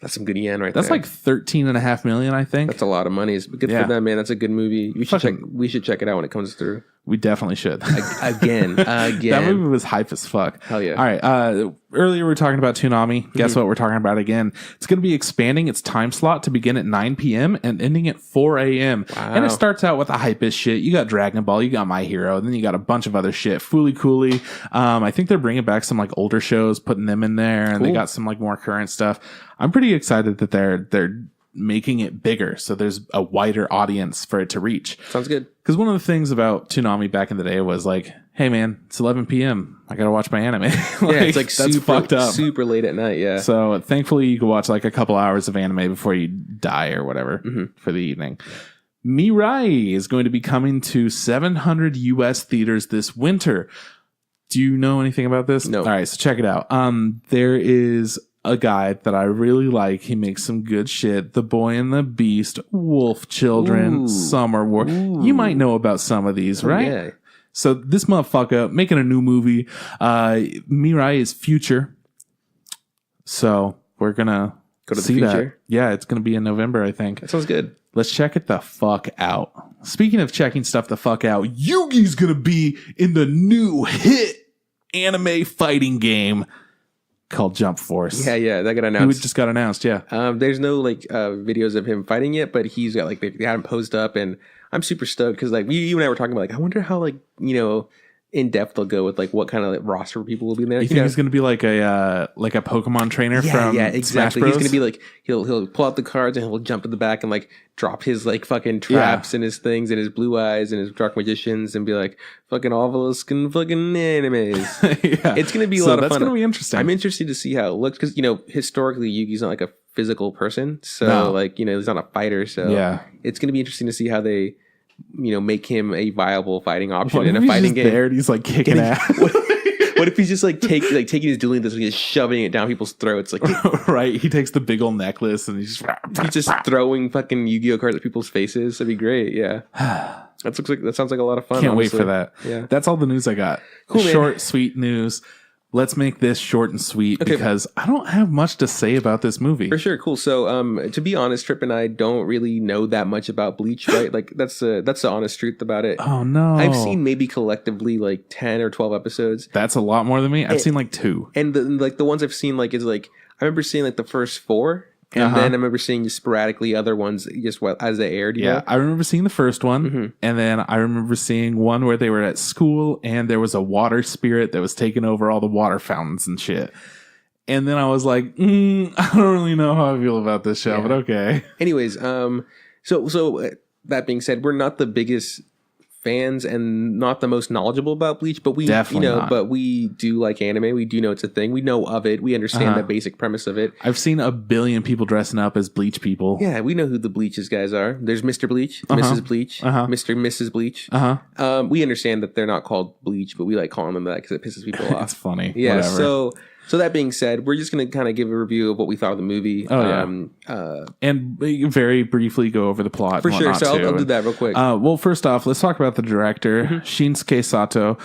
That's some good yen right there. That's like 13.5 million, I think. That's a lot of money. It's good for them, man. That's a good movie. We should check it out when it comes through. We definitely should. Again. That movie was hype as fuck. Hell yeah. All right. Earlier we were talking about Toonami. Guess what we're talking about again? It's going to be expanding its time slot to begin at 9 p.m. and ending at 4 a.m. Wow. And it starts out with the hypest shit. You got Dragon Ball, you got My Hero, and then you got a bunch of other shit. Fooly Cooly. I think they're bringing back some like older shows, putting them in there, and they got some like more current stuff. I'm pretty excited that they're making it bigger so there's a wider audience for it to reach. Sounds good. Because one of the things about Toonami back in the day was like, hey man, it's 11 p.m. I gotta watch my anime. It's like that's fucked up. Super late at night, yeah. So thankfully you can watch like a couple hours of anime before you die or whatever for the evening. Mirai is going to be coming to 700 US theaters this winter. Do you know anything about this? No. All right, so check it out. There is a guy that I really like. He makes some good shit. The Boy and the Beast, Wolf Children, Summer War. You might know about some of these, right? Yeah. So this motherfucker making a new movie. Mirai is future. So we're gonna go to see the future. That. Yeah, it's gonna be in November, I think. That sounds good. Let's check it the fuck out. Speaking of checking stuff the fuck out, Yugi's gonna be in the new hit anime fighting game called Jump Force. Yeah, that got announced. It just got announced, yeah. There's no videos of him fighting yet, but he's got they had him posed up, and I'm super stoked because you and I were talking about I wonder how in depth they'll go with what kind of roster people will be in there. You think he's going to be like a Pokemon trainer from exactly. Smash Bros? He's going to be he'll pull out the cards and he'll jump in the back and drop his fucking traps and his things and his blue eyes and his dark magicians and be fucking obelisk and fucking animes. It's going to be a lot of fun. That's going to be interesting. I'm interested to see how it looks because historically Yugi's not a physical person, so he's not a fighter. So it's going to be interesting to see how they make him a viable fighting option in a fighting game. There and he's kicking ass. What if he's just taking his dueling this and just shoving it down people's throats? Right, he takes the big old necklace and he's just throwing fucking Yu-Gi-Oh cards at people's faces. That'd be great. Yeah, that sounds like a lot of fun. Can't wait for that. Yeah, that's all the news I got. Cool, short, sweet news. Let's make this short and sweet because I don't have much to say about this movie. For sure, cool. So, to be honest, Trip and I don't really know that much about Bleach, right? That's the honest truth about it. Oh no, I've seen maybe collectively 10 or 12 episodes. That's a lot more than me. I've seen 2, and the ones I've seen is I remember seeing the first 4. And then I remember seeing sporadically other ones just as they aired. You know? I remember seeing the first one. And then I remember seeing one where they were at school and there was a water spirit that was taking over all the water fountains and shit. And then I was like, I don't really know how I feel about this show, but okay. Anyways, so that being said, we're not the biggest fans and not the most knowledgeable about Bleach, but we but we do like anime. We do know it's a thing. We know of it. We understand the basic premise of it. I've seen a billion people dressing up as Bleach people. Yeah, we know who the Bleaches guys are. There's Mr. Bleach, Mrs. Bleach, Mr. and Mrs. Bleach. We understand that they're not called Bleach, but we like calling them that because it pisses people off. It's funny. Yeah. Whatever. So that being said, we're just going to kind of give a review of what we thought of the movie. And very briefly go over the plot. For sure. So I'll do that real quick. Well, first off, let's talk about the director, Shinsuke Sato.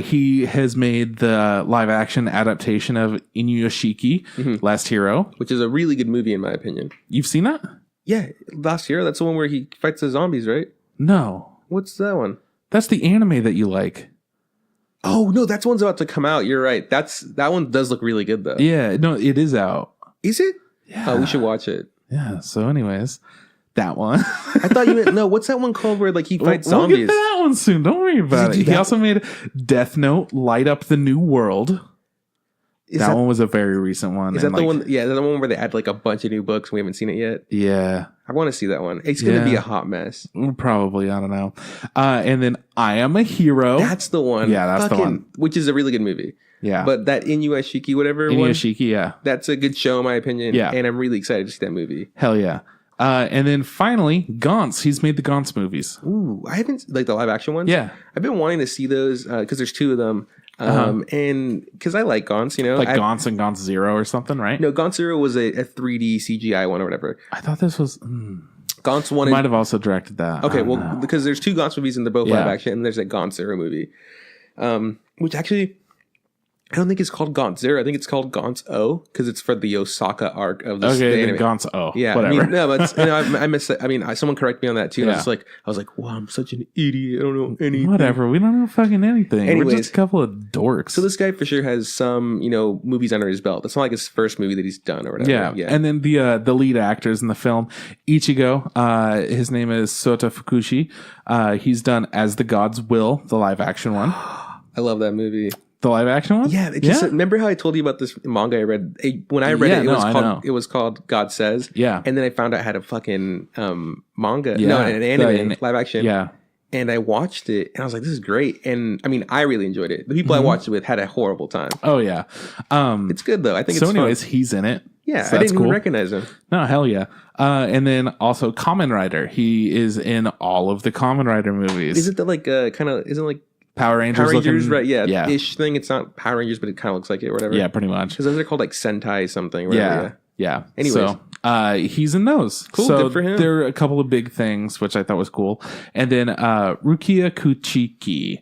He has made the live action adaptation of Inuyashiki, Last Hero. Which is a really good movie in my opinion. You've seen that? Yeah. Last Hero. That's the one where he fights the zombies, right? No. What's that one? That's the anime that you like. Oh no, that one's about to come out. You're right. That one does look really good though. Yeah, no, it is out. Is it? Yeah. Oh, we should watch it. Yeah. So, anyways, that one. I thought you meant no. What's that one called where he fights zombies? We'll get to that one soon. Don't worry about it. He also made Death Note: Light Up the New World. That one was a very recent one. Is that the one? Yeah, the one where they add like a bunch of new books. We haven't seen it yet. Yeah. I want to see that one. It's going to be a hot mess. Probably. I don't know. And then I Am a Hero. That's the one. Yeah, that's the one. Which is a really good movie. Yeah. But that Inuyashiki, whatever Inuyashiki, yeah. That's a good show in my opinion. Yeah. And I'm really excited to see that movie. Hell yeah. And then finally, Gantz. He's made the Gantz movies. Ooh, I haven't, like the live action ones? Yeah. I've been wanting to see those because there's two of them. And because I like Gantz, like Gantz and Gantz Zero or something, right? No, Gantz Zero was a 3D CGI one or whatever. I thought this was... Gantz one might have also directed that. Okay, well, because there's two Gantz movies and they're both live action, and there's a Gantz Zero movie. Which actually... I don't think it's called Gantz Zero. I think it's called Gantz O because it's for the Osaka arc of the anime. Gantz O. Yeah, whatever. I mean, no, but I missed it. I mean, someone correct me on that too. Yeah. I was like, wow, I'm such an idiot. I don't know anything. Whatever. We don't know fucking anything. Anyways, we're just a couple of dorks. So this guy for sure has some, movies under his belt. It's not like his first movie that he's done or whatever. Yeah. And then the lead actors in the film, Ichigo. His name is Sota Fukushi. He's done As the Gods Will, the live action one. I love that movie. The live action one? Yeah. Remember how I told you about this manga I read? When I read it was called God Says. Yeah. And then I found out I had a fucking manga. Yeah. No, an anime live action. Yeah. And I watched it and I was like, this is great. And I mean, I really enjoyed it. The people I watched it with had a horrible time. Oh, yeah. It's good though. I think it's anyways, fun. He's in it. Yeah. So I didn't even recognize him. No, hell yeah. And then also Kamen Rider. He is in all of the Kamen Rider movies. Is it the isn't like Power Rangers looking, right? Yeah, ish thing. It's not Power Rangers, but it kind of looks like it, or whatever. Yeah, pretty much. Because those are called like Sentai something. Whatever, yeah. Anyways, so he's in those. Cool, so good for him. There are a couple of big things which I thought was cool. And then Rukia Kuchiki,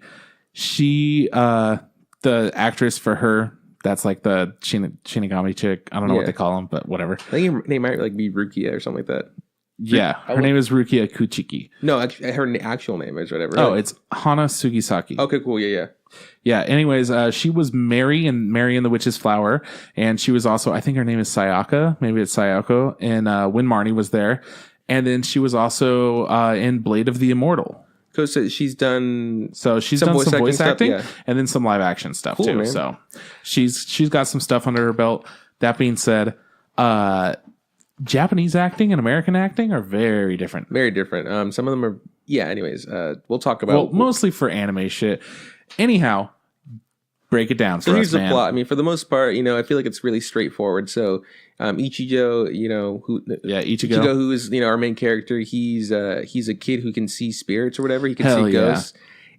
she, the actress for her. That's like the Shinigami chick. I don't know what they call them, but whatever. I think her name might like be Rukia or something like that. Yeah, her name is Rukia Kuchiki. No, her actual name is whatever. Oh, it's Hana Sugisaki. Okay, cool. Yeah. Anyways, she was Mary in the Witch's Flower, and she was also, I think her name is Sayaka. Maybe it's Sayako. And when Marnie was there, and then she was also in Blade of the Immortal. So she's done. So she's done some voice acting and then some live action stuff too. Man. So she's got some stuff under her belt. That being said, Japanese acting and American acting are very different. Very different. Some of them are, anyways, we'll talk about... Well, mostly for anime shit. Anyhow, break it down for us, here's the plot. I mean, for the most part, I feel like it's really straightforward. So, Ichigo, Ichigo, who is, our main character, he's a kid who can see spirits or whatever. He can see ghosts.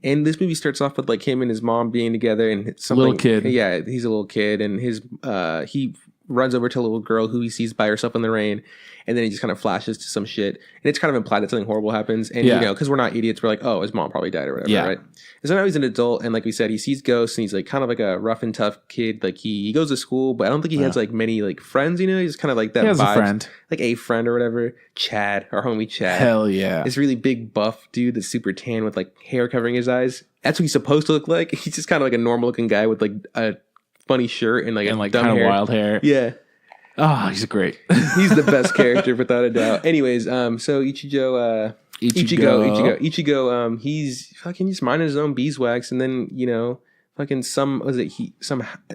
And this movie starts off with like him and his mom being together and something. Little kid. Yeah, he's a little kid and he runs over to a little girl who he sees by herself in the rain, and then he just kind of flashes to some shit, and it's kind of implied that something horrible happens, and because we're not idiots, we're like, oh, his mom probably died or whatever, right? And so now he's an adult, and like we said, he sees ghosts, and he's like kind of like a rough and tough kid. Like he goes to school, but I don't think he has like many like friends. He's kind of like that. He has a friend, like a friend or whatever. Chad, our homie Chad. Hell yeah, this really big buff dude that's super tan with like hair covering his eyes. That's what he's supposed to look like. He's just kind of like a normal looking guy with like a funny shirt and like dumb kind hair. Of wild hair. Yeah. Oh, he's great. He's the best character without a doubt. Anyways, so Ichigo, he's fucking just minding his own beeswax, and then fucking some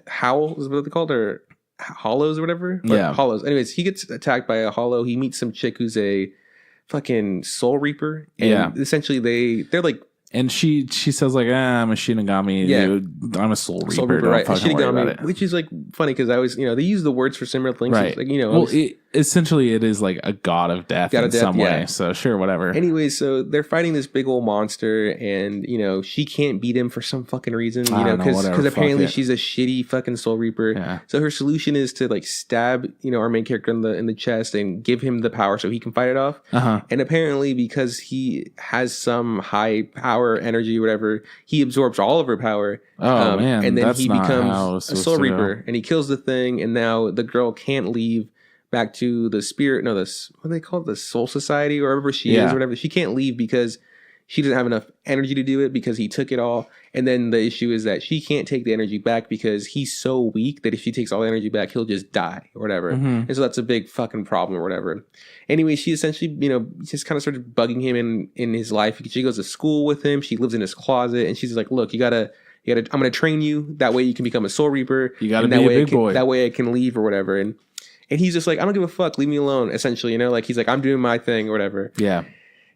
howl is what they're called, or hollows or whatever. Hollows. Anyways, he gets attacked by a hollow. He meets some chick who's a fucking soul reaper, and essentially they're like. And she says like, I'm a Shinigami, dude. I'm a soul reaper, right? Shinigami, which is like funny because I was, they use the words for similar things, right? Like, well, essentially it is like a god of death in some way. So sure, whatever. Anyway, so they're fighting this big old monster, and she can't beat him for some fucking reason, because apparently she's a shitty fucking soul reaper. Yeah. So her solution is to like stab, our main character in the chest and give him the power so he can fight it off. And apparently because he has some high power energy, whatever, he absorbs all of her power. Man, and then he becomes a soul reaper, and he kills the thing, and now the girl can't leave back to the spirit. No, this what do they call it? The Soul Society, or wherever she is, or whatever. She can't leave because she doesn't have enough energy to do it because he took it all. And then the issue is that she can't take the energy back because he's so weak that if she takes all the energy back, he'll just die or whatever. And so that's a big fucking problem or whatever. Anyway, she essentially, just kind of started bugging him in his life. She goes to school with him. She lives in his closet, and she's like, look, you gotta I'm gonna train you. That way you can become a Soul Reaper. You gotta be a big boy. That way I can leave or whatever. And he's just like, I don't give a fuck. Leave me alone. Essentially, like he's like, I'm doing my thing or whatever. Yeah.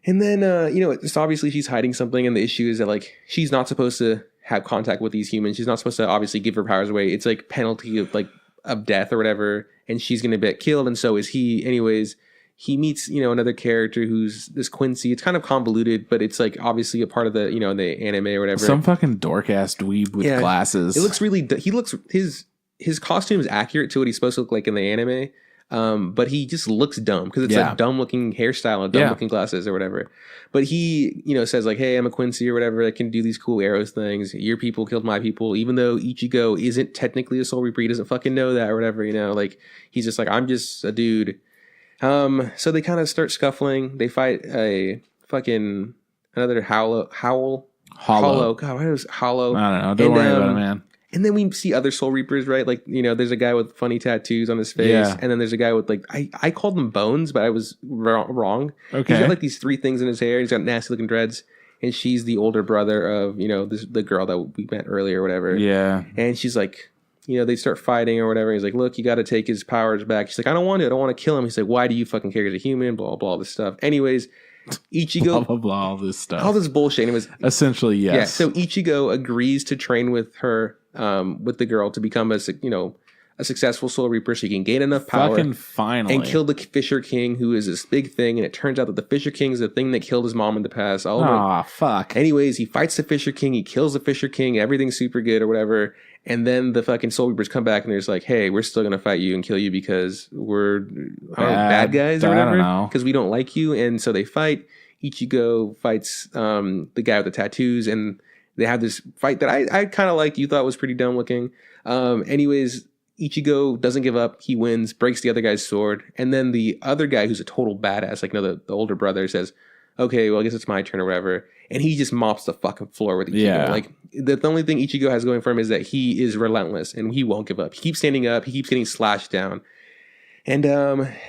And then it's obviously she's hiding something, and the issue is that like she's not supposed to have contact with these humans. She's not supposed to obviously give her powers away. It's like penalty of death or whatever, and she's gonna get killed, and so is he. Anyways, he meets another character who's this Quincy. It's kind of convoluted, but it's like obviously a part of the the anime or whatever. Some fucking dork ass dweeb with glasses. It looks really. He looks his costume is accurate to what he's supposed to look like in the anime. But he just looks dumb because it's a dumb looking hairstyle and dumb looking glasses or whatever. But he, says like, hey, I'm a Quincy or whatever. I can do these cool arrows things. Your people killed my people. Even though Ichigo isn't technically a Soul Reaper, he doesn't fucking know that or whatever, like he's just like, I'm just a dude. So they kind of start scuffling. They fight another Hollow. God, what is Hollow? I don't know. Don't worry about it, man. And then we see other Soul Reapers, right? Like, there's a guy with funny tattoos on his face. Yeah. And then there's a guy with like, I called them bones, but I was wrong. Okay. He's got like these 3 things in his hair. He's got nasty looking dreads. And she's the older brother of, the girl that we met earlier or whatever. Yeah. And she's like, they start fighting or whatever. He's like, look, you got to take his powers back. She's like, I don't want to. I don't want to kill him. He's like, why do you fucking care as a human? Blah, blah, blah, all this stuff. Anyways, Ichigo. Blah, blah, blah, all this stuff. All this bullshit. And it was essentially, yes. Yeah. So Ichigo agrees to train with her. With the girl to become a successful Soul Reaper, so he can gain enough power fucking finally and kill the Fisher King, who is this big thing. And it turns out that the Fisher King is the thing that killed his mom in the past. Fuck. Anyways, he fights the Fisher King, he kills the Fisher King, everything's super good or whatever. And then the fucking Soul Reapers come back and they're just like, hey, we're still gonna fight you and kill you because we're bad guys or whatever. I don't know. Because we don't like you. And so they fight. Ichigo fights the guy with the tattoos, and they have this fight that I kind of liked. You thought was pretty dumb looking. Anyways, Ichigo doesn't give up. He wins, breaks the other guy's sword. And then the other guy, who's a total badass, like the older brother, says, okay, well, I guess it's my turn or whatever. And he just mops the fucking floor with Ichigo. Yeah. Like, the only thing Ichigo has going for him is that he is relentless and he won't give up. He keeps standing up. He keeps getting slashed down. And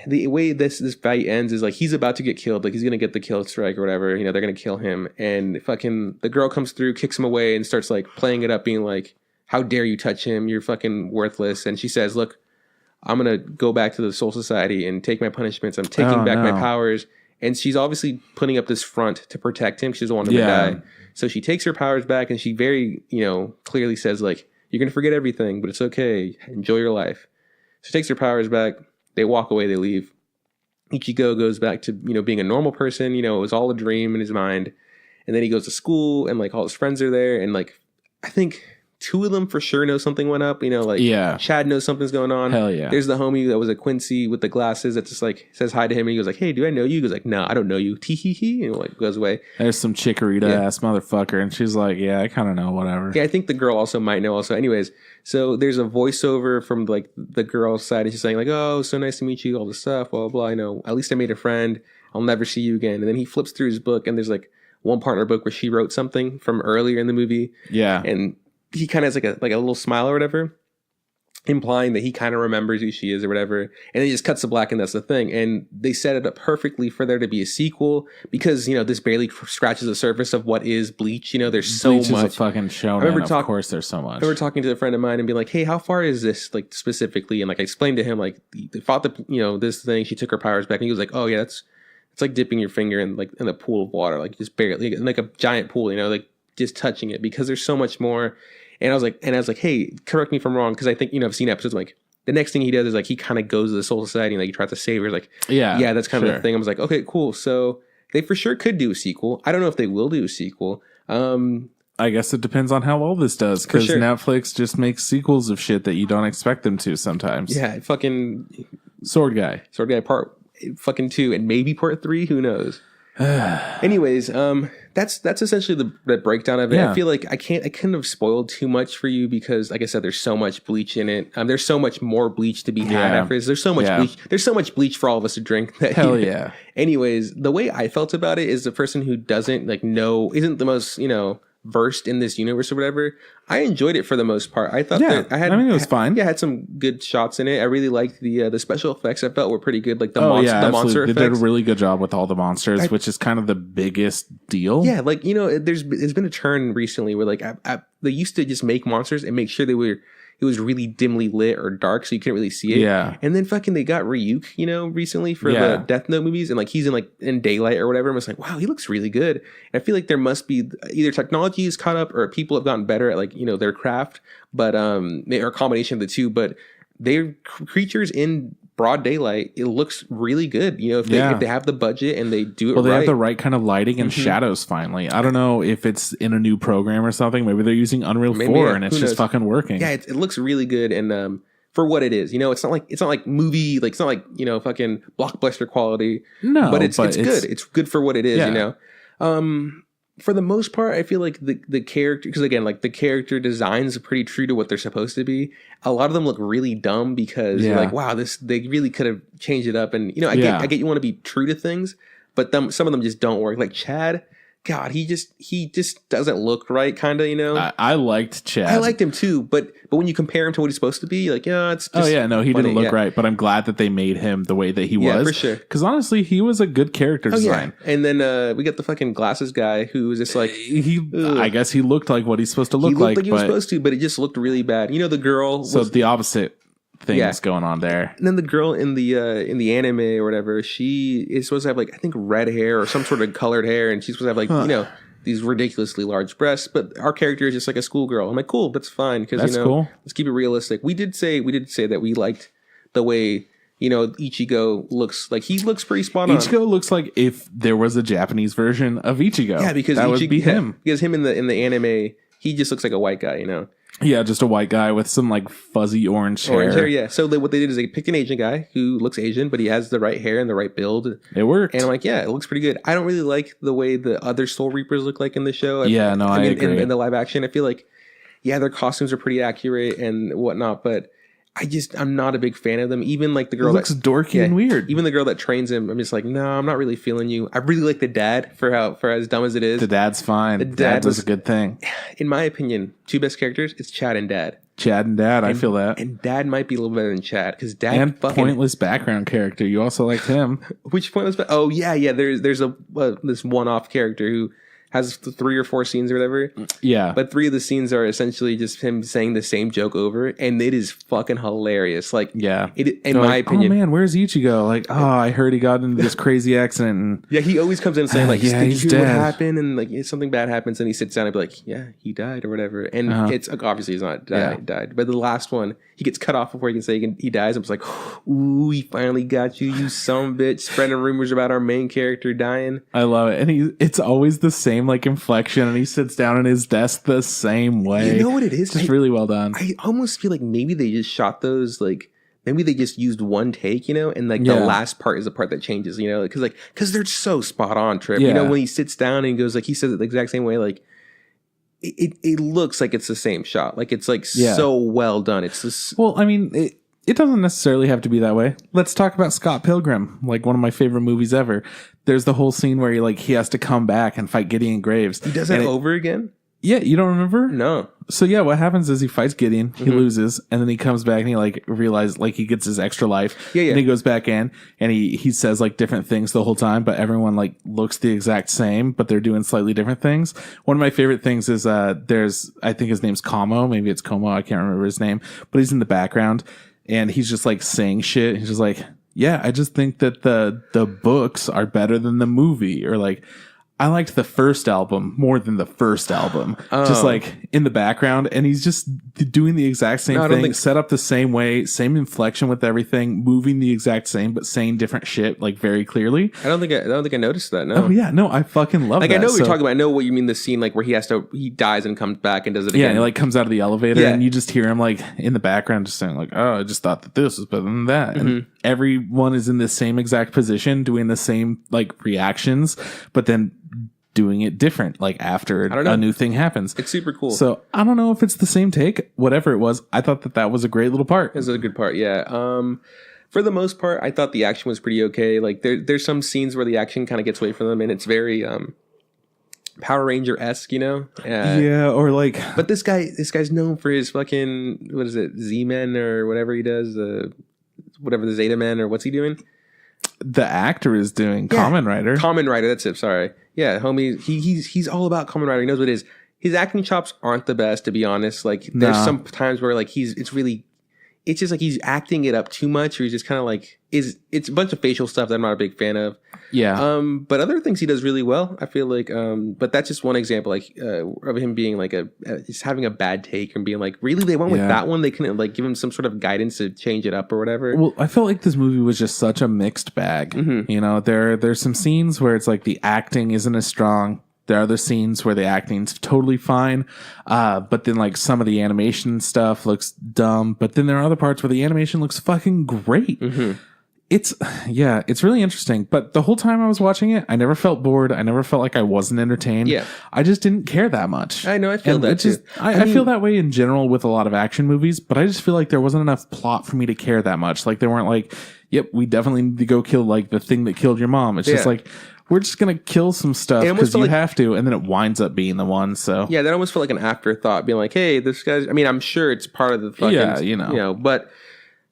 the way this fight ends is like he's about to get killed. Like he's gonna get the kill strike or whatever. They're gonna kill him. And fucking the girl comes through, kicks him away, and starts like playing it up, being like, "How dare you touch him? You're fucking worthless." And she says, "Look, I'm gonna go back to the Soul Society and take my punishments. I'm taking back my powers." And she's obviously putting up this front to protect him. She doesn't want him to die. So she takes her powers back, and she very clearly says like, "You're gonna forget everything, but it's okay. Enjoy your life." She takes her powers back. They walk away, they leave. Ichigo goes back to, being a normal person. It was all a dream in his mind. And then he goes to school and like all his friends are there. And like, I think 2 of them for sure know something went up. Chad knows something's going on. Hell yeah. There's the homie that was a Quincy with the glasses that just like says hi to him. And he goes like, hey, do I know you? He goes like, no, I don't know you. Tee hee hee. And like goes away. There's some chikorita ass motherfucker. And she's like, yeah, I kind of know, whatever. Yeah, I think the girl also might know also. Anyways, so there's a voiceover from like the girl's side. And she's saying like, oh, so nice to meet you. All this stuff, blah, blah, blah. At least I made a friend. I'll never see you again. And then he flips through his book and there's like one part in her book where she wrote something from earlier in the movie. Yeah. And he kind of has like a little smile or whatever, implying that he kind of remembers who she is or whatever. And then he just cuts to black and that's the thing. And they set it up perfectly for there to be a sequel because, this barely scratches the surface of what is Bleach. There's so Bleach much. Is a fucking shonen. Of course there's so much. I remember talking to a friend of mine and being like, hey, how far is this like specifically? And like I explained to him like they fought this thing. She took her powers back and he was like, oh yeah, it's like dipping your finger in a pool of water, like just barely like a giant pool, like just touching it because there's so much more. And I was like, hey, correct me if I'm wrong, because I think I've seen episodes like the next thing he does is like he kind of goes to the Soul Society and like he tries to save her. Like, yeah, that's kind of the thing. I was like, okay, cool. So they for sure could do a sequel. I don't know if they will do a sequel. I guess it depends on how well this does, because Netflix just makes sequels of shit that you don't expect them to sometimes. Yeah, fucking Sword Guy part fucking 2 and maybe part 3. Who knows? Anyways, that's essentially the breakdown of it. Yeah. I feel like I couldn't have spoiled too much for you because, like I said, there's so much Bleach in it. There's so much more Bleach to be had after this. There's so much Bleach. There's so much Bleach for all of us to drink. Hell yeah. Anyways, the way I felt about it is the person who doesn't isn't the most versed in this universe or whatever. I enjoyed it for the most part. I thought that it was fine. Yeah, I had some good shots in it. I really liked the special effects. I felt were pretty good. Like the monster effects. They did a really good job with all the monsters, which is kind of the biggest deal. Yeah, like there's been a turn recently where like at they used to just make monsters and make sure it was really dimly lit or dark, so you couldn't really see it. Yeah. And then fucking they got Ryuk, recently for the Death Note movies, and like he's in daylight or whatever. And it's like, wow, he looks really good. And I feel like there must be either technology is caught up or people have gotten better at like their craft, but or a combination of the two. But they're creatures in broad daylight. It looks really good, if they have the budget and they do it. Well, they have the right kind of lighting and shadows. Finally, I don't know if it's in a new program or something. Maybe they're using Unreal 4 and it's just fucking working. Yeah, it looks really good, and for what it is, it's not like movie, like it's not like fucking blockbuster quality. No, but it's good. It's good for what it is. For the most part, I feel like the character, because again, like the character designs are pretty true to what they're supposed to be. A lot of them look really dumb because you're like, wow, they really could have changed it up. And I get you want to be true to things, but some of them just don't work. Like Chad, God, he just doesn't look right, kind of. I liked Chad. I liked him too, but when you compare him to what he's supposed to be, like, it's just he didn't look right. But I'm glad that they made him the way that he was. Yeah, for sure. Because honestly, he was a good character design. Yeah. And then we got the fucking glasses guy who was just like I guess he looked like what he's supposed to look like. He looked like he was supposed to, but it just looked really bad. The girl. So the opposite things going on there. And then the girl in the anime or whatever, she is supposed to have like I think red hair or some sort of colored hair, and she's supposed to have like these ridiculously large breasts, but our character is just like a schoolgirl. I'm like, cool, that's fine, because cool. Let's keep it realistic. We did say that we liked the way Ichigo looks. Like he looks pretty spot on. Ichigo looks like if there was a Japanese version of Ichigo. Yeah, because that would be him. Because him in the anime, he just looks like a white guy, Yeah, just a white guy with some like fuzzy orange hair. Orange hair, yeah. So what they did is they picked an Asian guy who looks Asian, but he has the right hair and the right build. It worked. And I'm like, yeah, it looks pretty good. I don't really like the way the other Soul Reapers look like in the show. I agree. In the live action, I feel like, their costumes are pretty accurate and whatnot, but I'm not a big fan of them. Even like the girl looks dorky and weird. Even the girl that trains him, I'm just like, no, I'm not really feeling you. I really like the dad for as dumb as it is. The dad's fine. The dad does a good thing. In my opinion, two best characters, it's Chad and Dad. Chad and Dad, I feel that. And Dad might be a little better than Chad because Dad and pointless background character. You also liked him. Which pointless? Oh yeah. There's this one-off character who has 3 or 4 scenes or whatever. Yeah. But 3 of the scenes are essentially just him saying the same joke over, and it is fucking hilarious. Like, in my opinion. Oh man, where's Ichigo? Like, I heard he got into this crazy accident. And, yeah, he always comes in saying like, did you hear dead. what happened? And like, something bad happens, and he sits down and be like, yeah, he died or whatever. And it's obviously he's not died. But the last one, he gets cut off before he can say he dies. I'm just like, ooh, he finally got you, you son of a bitch, spreading rumors about our main character dying. I love it. And it's always the same like inflection, and he sits down in his desk the same way. You know what it is? It's really well done. I almost feel like maybe they just shot those like maybe they just used one take, and like the last part is the part that changes, because they're so spot on. Trip, when he sits down and goes like he says it the exact same way, like it looks like it's the same shot, like it's like so well done. It's this. Well, I mean, it doesn't necessarily have to be that way. Let's talk about Scott Pilgrim, like one of my favorite movies ever. There's the whole scene where he has to come back and fight Gideon Graves. He does it over again? Yeah, you don't remember? No. So what happens is he fights Gideon, he loses, and then he comes back and he realizes he gets his extra life. Yeah. And he goes back in and he says different things the whole time, but everyone looks the exact same, but they're doing slightly different things. One of my favorite things is I think his name's Como, maybe it's Como, I can't remember his name, but he's in the background and he's just saying shit. He's just like, yeah, I just think that the books are better than the movie, or I liked the first album more than the first album. Just in the background, and he's just doing the exact same thing, set up the same way, same inflection with everything, moving the exact same, but saying different shit very clearly. I don't think I noticed that. No. Oh yeah, no, I fucking love that. I know what you're talking about. I know what you mean. The scene where he dies and comes back and does it again. Yeah, and he comes out of the elevator, and you just hear him in the background just saying oh, I just thought that this was better than that, and everyone is in the same exact position, doing the same reactions, but then doing it different after a new thing happens. It's super cool. So I don't know if it's the same take, whatever it was. I thought that was a great little part. It was a good part. Yeah. For the most part, I thought the action was pretty okay. There's some scenes where the action kind of gets away from them, and it's very Power Ranger-esque, yeah, or but this guy's known for his fucking, what is it, Z-Men or whatever he does, whatever the Zeta Men, or what's he doing? The actor is doing Kamen Rider. Kamen Rider, that's it. Sorry, yeah, homie. He's all about Kamen Rider. He knows what it is. his acting chops aren't the best, to be honest. Like there's some times where like it's just like he's acting it up too much, or he's just kind of like it's a bunch of facial stuff that I'm not a big fan of. Yeah. But other things he does really well, I feel like. But that's just one example, like of him being like just having a bad take and being like, really, they went with that one. They couldn't like give him some sort of guidance to change it up or whatever. Well, I felt like this movie was just such a mixed bag. Mm-hmm. You know, there's some scenes where it's like the acting isn't as strong. There are other scenes where the acting's totally fine, but then like some of the animation stuff looks dumb. But then there are other parts where the animation looks fucking great. Mm-hmm. It's really interesting. But the whole time I was watching it, I never felt bored. I never felt like I wasn't entertained. Yeah, I just didn't care that much. I know. I feel that too. I feel that way in general with a lot of action movies, but I just feel like there wasn't enough plot for me to care that much. Like they weren't like, yep, we definitely need to go kill like the thing that killed your mom. It's just like, we're just going to kill some stuff because you have to. And then it winds up being the one. So yeah, that almost felt like an afterthought, being like, hey, this guy's, I mean, I'm sure it's part of the fucking, but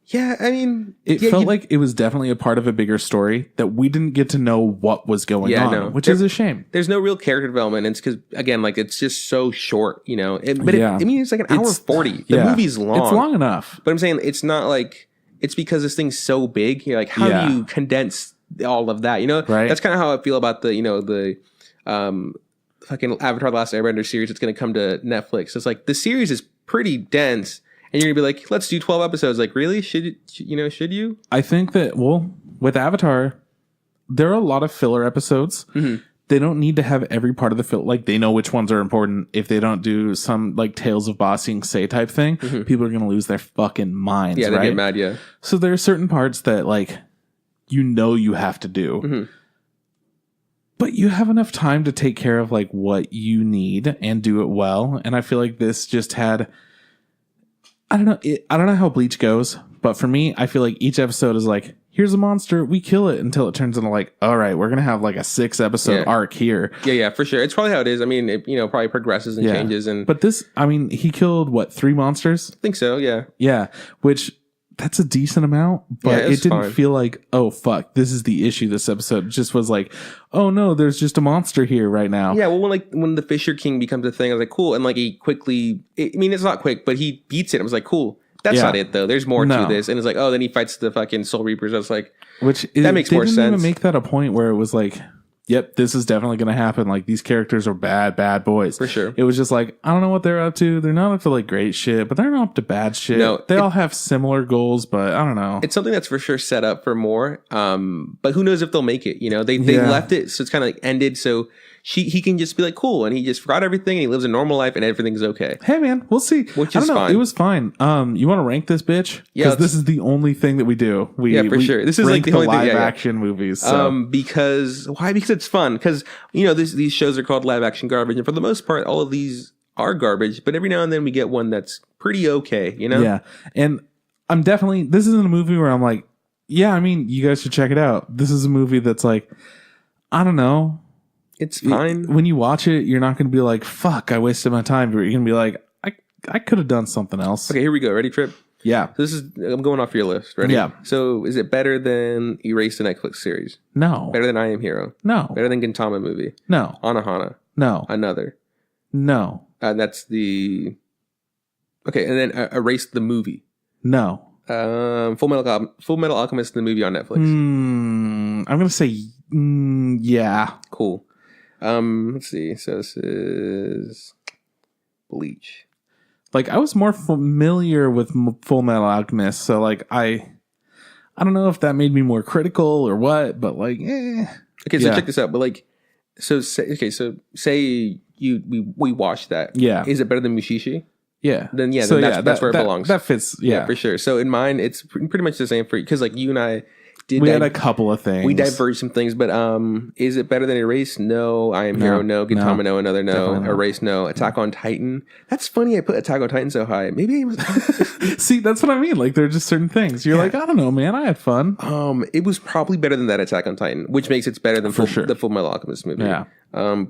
yeah, I mean, it felt like it was definitely a part of a bigger story that we didn't get to know what was going on, which is a shame. There's no real character development. It's because, again, like it's just so short, you know, I mean, it's like an hour 40. The movie's long. It's long enough. But I'm saying it's not like, it's because this thing's so big. You're like, how do you condense all of that, you know? Right. That's kind of how I feel about the, you know, the fucking Avatar: The Last Airbender series that's going to come to Netflix. It's like the series is pretty dense, and you're gonna be like, let's do 12 episodes. Like, really? Should you? I think that, well, with Avatar, there are a lot of filler episodes. Mm-hmm. They don't need to have every part of the film. Like, they know which ones are important. If they don't do some, like, Tales of Ba Sing Se type thing, people are going to lose their fucking minds, yeah, they right? get mad, yeah. So there are certain parts that, like, you have to do. Mm-hmm. But you have enough time to take care of, like, what you need and do it well. And I feel like this just had... I don't know how Bleach goes, but for me, I feel like each episode is like, here's a monster, we kill it, until it turns into like, all right, we're going to have like a 6-episode arc here. Yeah, for sure. It's probably how it is. I mean, it, probably progresses and changes. But this, I mean, he killed, what, 3 monsters? I think so, yeah. Yeah, which... that's a decent amount, but it didn't feel like, oh, fuck, this is the issue this episode. It just was like, oh, no, there's just a monster here right now. Yeah, well, when the Fisher King becomes a thing, I was like, cool. And like he quickly, it's not quick, but he beats it. I was like, cool. That's not it, though. There's more to this. And it's like, oh, then he fights the fucking Soul Reapers. I was like, that makes more sense. They didn't even make that a point where it was like, yep, this is definitely going to happen. Like, these characters are bad boys. For sure. It was just like, I don't know what they're up to. They're not up to, like, great shit, but they're not up to bad shit. No, they all have similar goals, but I don't know. It's something that's for sure set up for more. But who knows if they'll make it, you know? They left it, so it's kind of like ended, so he can just be like, cool, and he just forgot everything, and he lives a normal life, and everything's okay. Hey, man, we'll see. Which is fine. It was fine. You want to rank this bitch? Yeah. Because this is the only thing that we do. For sure. This is like the only live action movies. So. Why? Because it's fun. Because, these shows are called live action garbage, and for the most part, all of these are garbage, but every now and then we get one that's pretty okay, you know? Yeah. And this isn't a movie where I'm like, yeah, I mean, you guys should check it out. This is a movie that's like, I don't know. It's fine. When you watch it, you're not going to be like, fuck, I wasted my time. You're going to be like, I could have done something else. Okay, here we go. Ready, Trip? Yeah. So I'm going off your list. Ready? Yeah. So is it better than Erase, the Netflix series? No. Better than I Am Hero? No. Better than Gintama movie? No. Hana? No. Another? No. That's the... Okay, and then Erase the movie? No. Full Metal Alchemist, the movie on Netflix? I'm going to say yeah. Cool. Let's see. So this is Bleach. Like, I was more familiar with Full Metal Alchemist, so like I don't know if that made me more critical or what, but like, Okay, so check this out. But like, say we watched that. Yeah. Is it better than Mushishi? Yeah. Then that's where it belongs. That fits. Yeah, for sure. So in mine, it's pretty much the same for you, because like you and I we had a couple of things. We diverged some things, but is it better than Erase? No. I Am Hero? No. Gintama? No. Another? No. Erase? No. Attack on Titan? That's funny. I put Attack on Titan so high. Maybe I was... See, that's what I mean. Like, there are just certain things. You're like, I don't know, man. I had fun. It was probably better than that Attack on Titan, which makes it better than the Full Metal Alchemist movie. Yeah.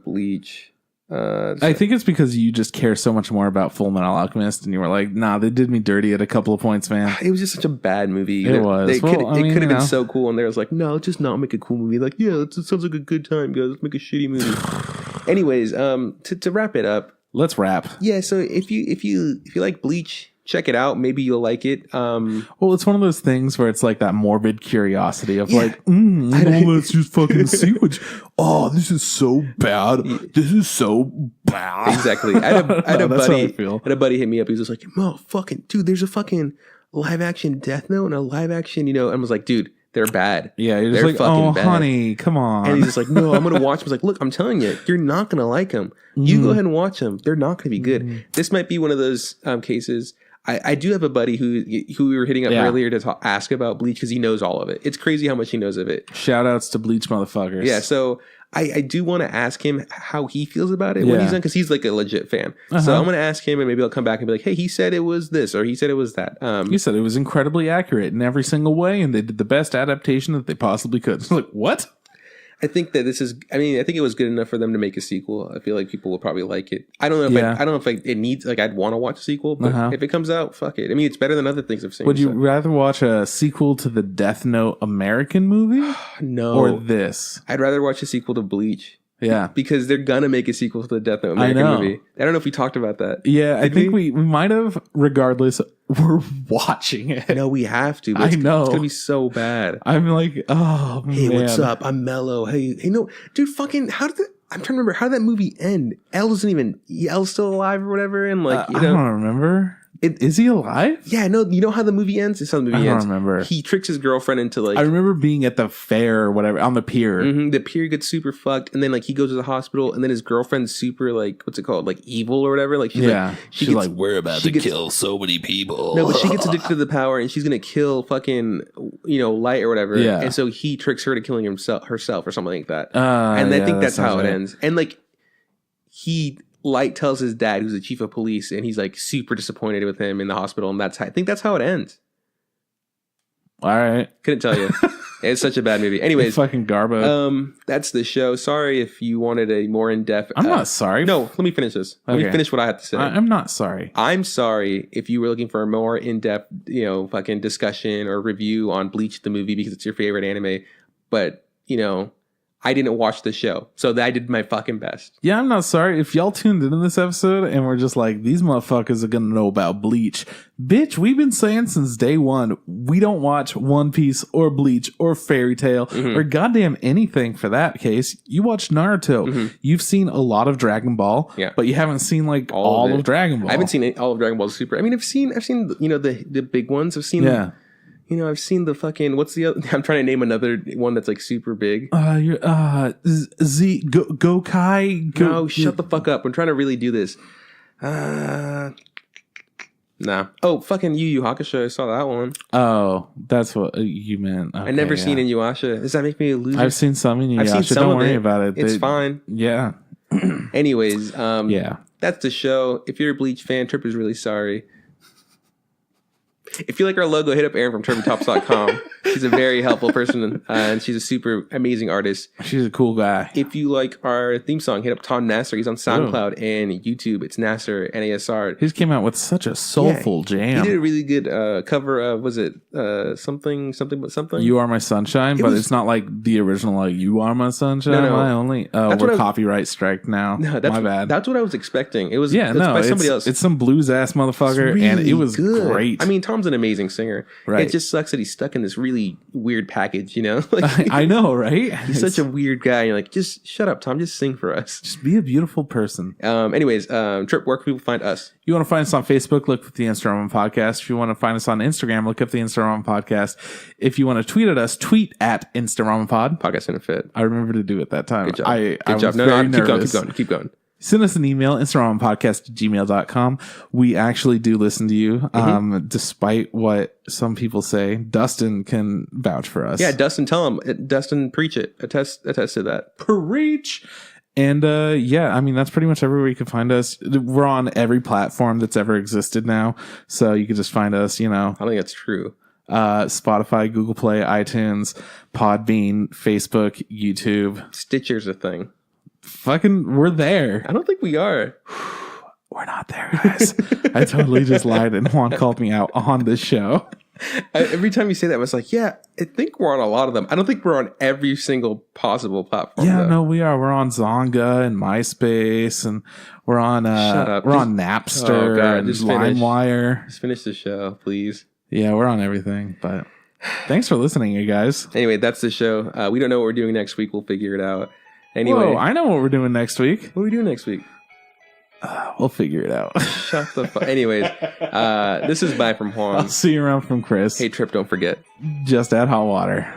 Bleach. I think it's because you just care so much more about Full Metal Alchemist, and you were like, nah, they did me dirty at a couple of points, man. It was just such a bad movie. It was. It could have been so cool, and they was like, no, let's just not make a cool movie. Like, yeah, it sounds like a good time, guys. Let's make a shitty movie. Anyways, to wrap it up, let's wrap. Yeah, so if you like Bleach, check it out. Maybe you'll like it. Well, it's one of those things where it's like that morbid curiosity of let's just fucking see what. This is so bad. This is so bad. Exactly. I had a buddy hit me up. He was just like, fucking dude, there's a fucking live action Death Note and a live action, and I was like, dude, they're bad. Yeah, you're just like, fucking bad. Honey, come on. And he's just like, no, I'm gonna watch them. I was like, look, I'm telling you, you're not gonna like them. You go ahead and watch them. They're not gonna be good. This might be one of those cases. I do have a buddy who we were hitting up earlier to ask about Bleach because he knows all of it. It's crazy how much he knows of it. Shout outs to Bleach motherfuckers. Yeah, so I do want to ask him how he feels about it when he's done, because he's like a legit fan. So I'm going to ask him, and maybe I'll come back and be like, hey, he said it was this, or he said it was that. He said it was incredibly accurate in every single way, and they did the best adaptation that they possibly could. It's like, what? I think that I think it was good enough for them to make a sequel. I feel like people will probably like it. I don't know if it needs, like, I'd want to watch a sequel, but if it comes out, fuck it. I mean, it's better than other things I've seen. Would you rather watch a sequel to the Death Note American movie? No. Or this? I'd rather watch a sequel to Bleach. Yeah. Because they're going to make a sequel to the Death Note American movie. I don't know if we talked about that. Yeah, I think we might have. Regardless, we're watching it. No, we have to. I know. It's going to be so bad. I'm like, oh, hey, man. What's up? I'm Mellow. Hey, no. Dude, fucking, I'm trying to remember how did that movie end? L's still alive or whatever? And like, I don't remember. Is he alive? Yeah, no. You know how the movie ends? It's how the movie ends. I don't remember. He tricks his girlfriend into like. I remember being at the fair or whatever on the pier. The pier gets super fucked, and then like he goes to the hospital, and then his girlfriend's super like, what's it called, like evil or whatever. Like she's like we're about to kill so many people. No, but she gets addicted to the power, and she's gonna kill fucking Light or whatever. Yeah. And so he tricks her to killing herself or something like that. And I think that's how it ends. And like Light tells his dad, who's the chief of police, and he's like super disappointed with him in the hospital, and I think that's how it ends. All right, couldn't tell you. It's such a bad movie. Anyways, fucking garbo. That's the show. Sorry if you wanted a more in depth. I'm not sorry. No, let me finish this. Let me finish what I have to say. I'm not sorry. I'm sorry if you were looking for a more in depth, fucking discussion or review on Bleach the movie because it's your favorite anime, but I didn't watch the show, so I did my fucking best. Yeah, I'm not sorry. If y'all tuned in this episode and we're just like, these motherfuckers are going to know about Bleach. Bitch, we've been saying since day one, we don't watch One Piece or Bleach or Fairy Tail or goddamn anything for that case. You watch Naruto. You've seen a lot of Dragon Ball, but you haven't seen like all of Dragon Ball. I haven't seen all of Dragon Ball Super. I mean, I've seen the big ones. I've seen I've seen the fucking, what's the other? I'm trying to name another one that's like super big. Gokai. No, shut the fuck up. I'm trying to really do this. Nah. Oh, fucking Yu Yu Hakusho. I saw that one. Oh, that's what you meant. Okay, I never seen Inuyasha. Does that make me a loser? I've seen some Inuyasha. Don't worry about it. It's fine. Yeah. Anyways, that's the show. If you're a Bleach fan, Trip is really sorry. If you like our logo, hit up Erin from TurboTops.com. She's a very helpful person, and she's a super amazing artist. She's a cool guy. If you like our theme song, hit up Tom Nasser. He's on SoundCloud and YouTube. It's Nasser, Nasr. He came out with such a soulful jam. He did a really good cover of, was it something but something? You Are My Sunshine, but it's not like the original, like, You Are My Sunshine, my only. We're copyright strike now. No, my bad. That's what I was expecting. It was by somebody else. It's some blues-ass motherfucker, really, and it was good. Great. I mean, Tom's an amazing singer. Right. It just sucks that he's stuck in this really weird package, Like, I know, right? He's such a weird guy. And you're like, just shut up, Tom. Just sing for us. Just be a beautiful person. Anyways, Trip, where can people find us? You want to find us on Facebook, look up the Instagram Podcast. If you want to find us on Instagram, look up the Instagram Podcast. If you want to tweet at us, tweet at InstaRamenPod. Podcast in a fit. I remember to do it that time. Good job. Good job. No, keep going. Send us an email, InstaRamenPodcast@gmail.com. We actually do listen to you, despite what some people say. Dustin can vouch for us. Yeah, Dustin, tell him. Dustin, preach it. Attest to that. Preach. And I mean, that's pretty much everywhere you can find us. We're on every platform that's ever existed now. So you can just find us, I don't think that's true. Spotify, Google Play, iTunes, Podbean, Facebook, YouTube. Stitcher's a thing. Fucking, we're there. I don't think we are. We're not there, guys. I totally just lied and Juan called me out on this show. Every time you say that, I was like, yeah, I think we're on a lot of them. I don't think we're on every single possible platform. Yeah, no, we are. We're on Zonga and MySpace, and we're on we're on Napster and LimeWire. Just finish the show, please. Yeah, we're on everything. But thanks for listening, you guys. Anyway, that's the show. We don't know what we're doing next week. We'll figure it out. Anyway, whoa, I know what we're doing next week. What are we doing next week? We'll figure it out. Shut the fuck. Anyways, this is Bye from Juan. I'll see you around from Chris. Hey, Trip, don't forget. Just add hot water.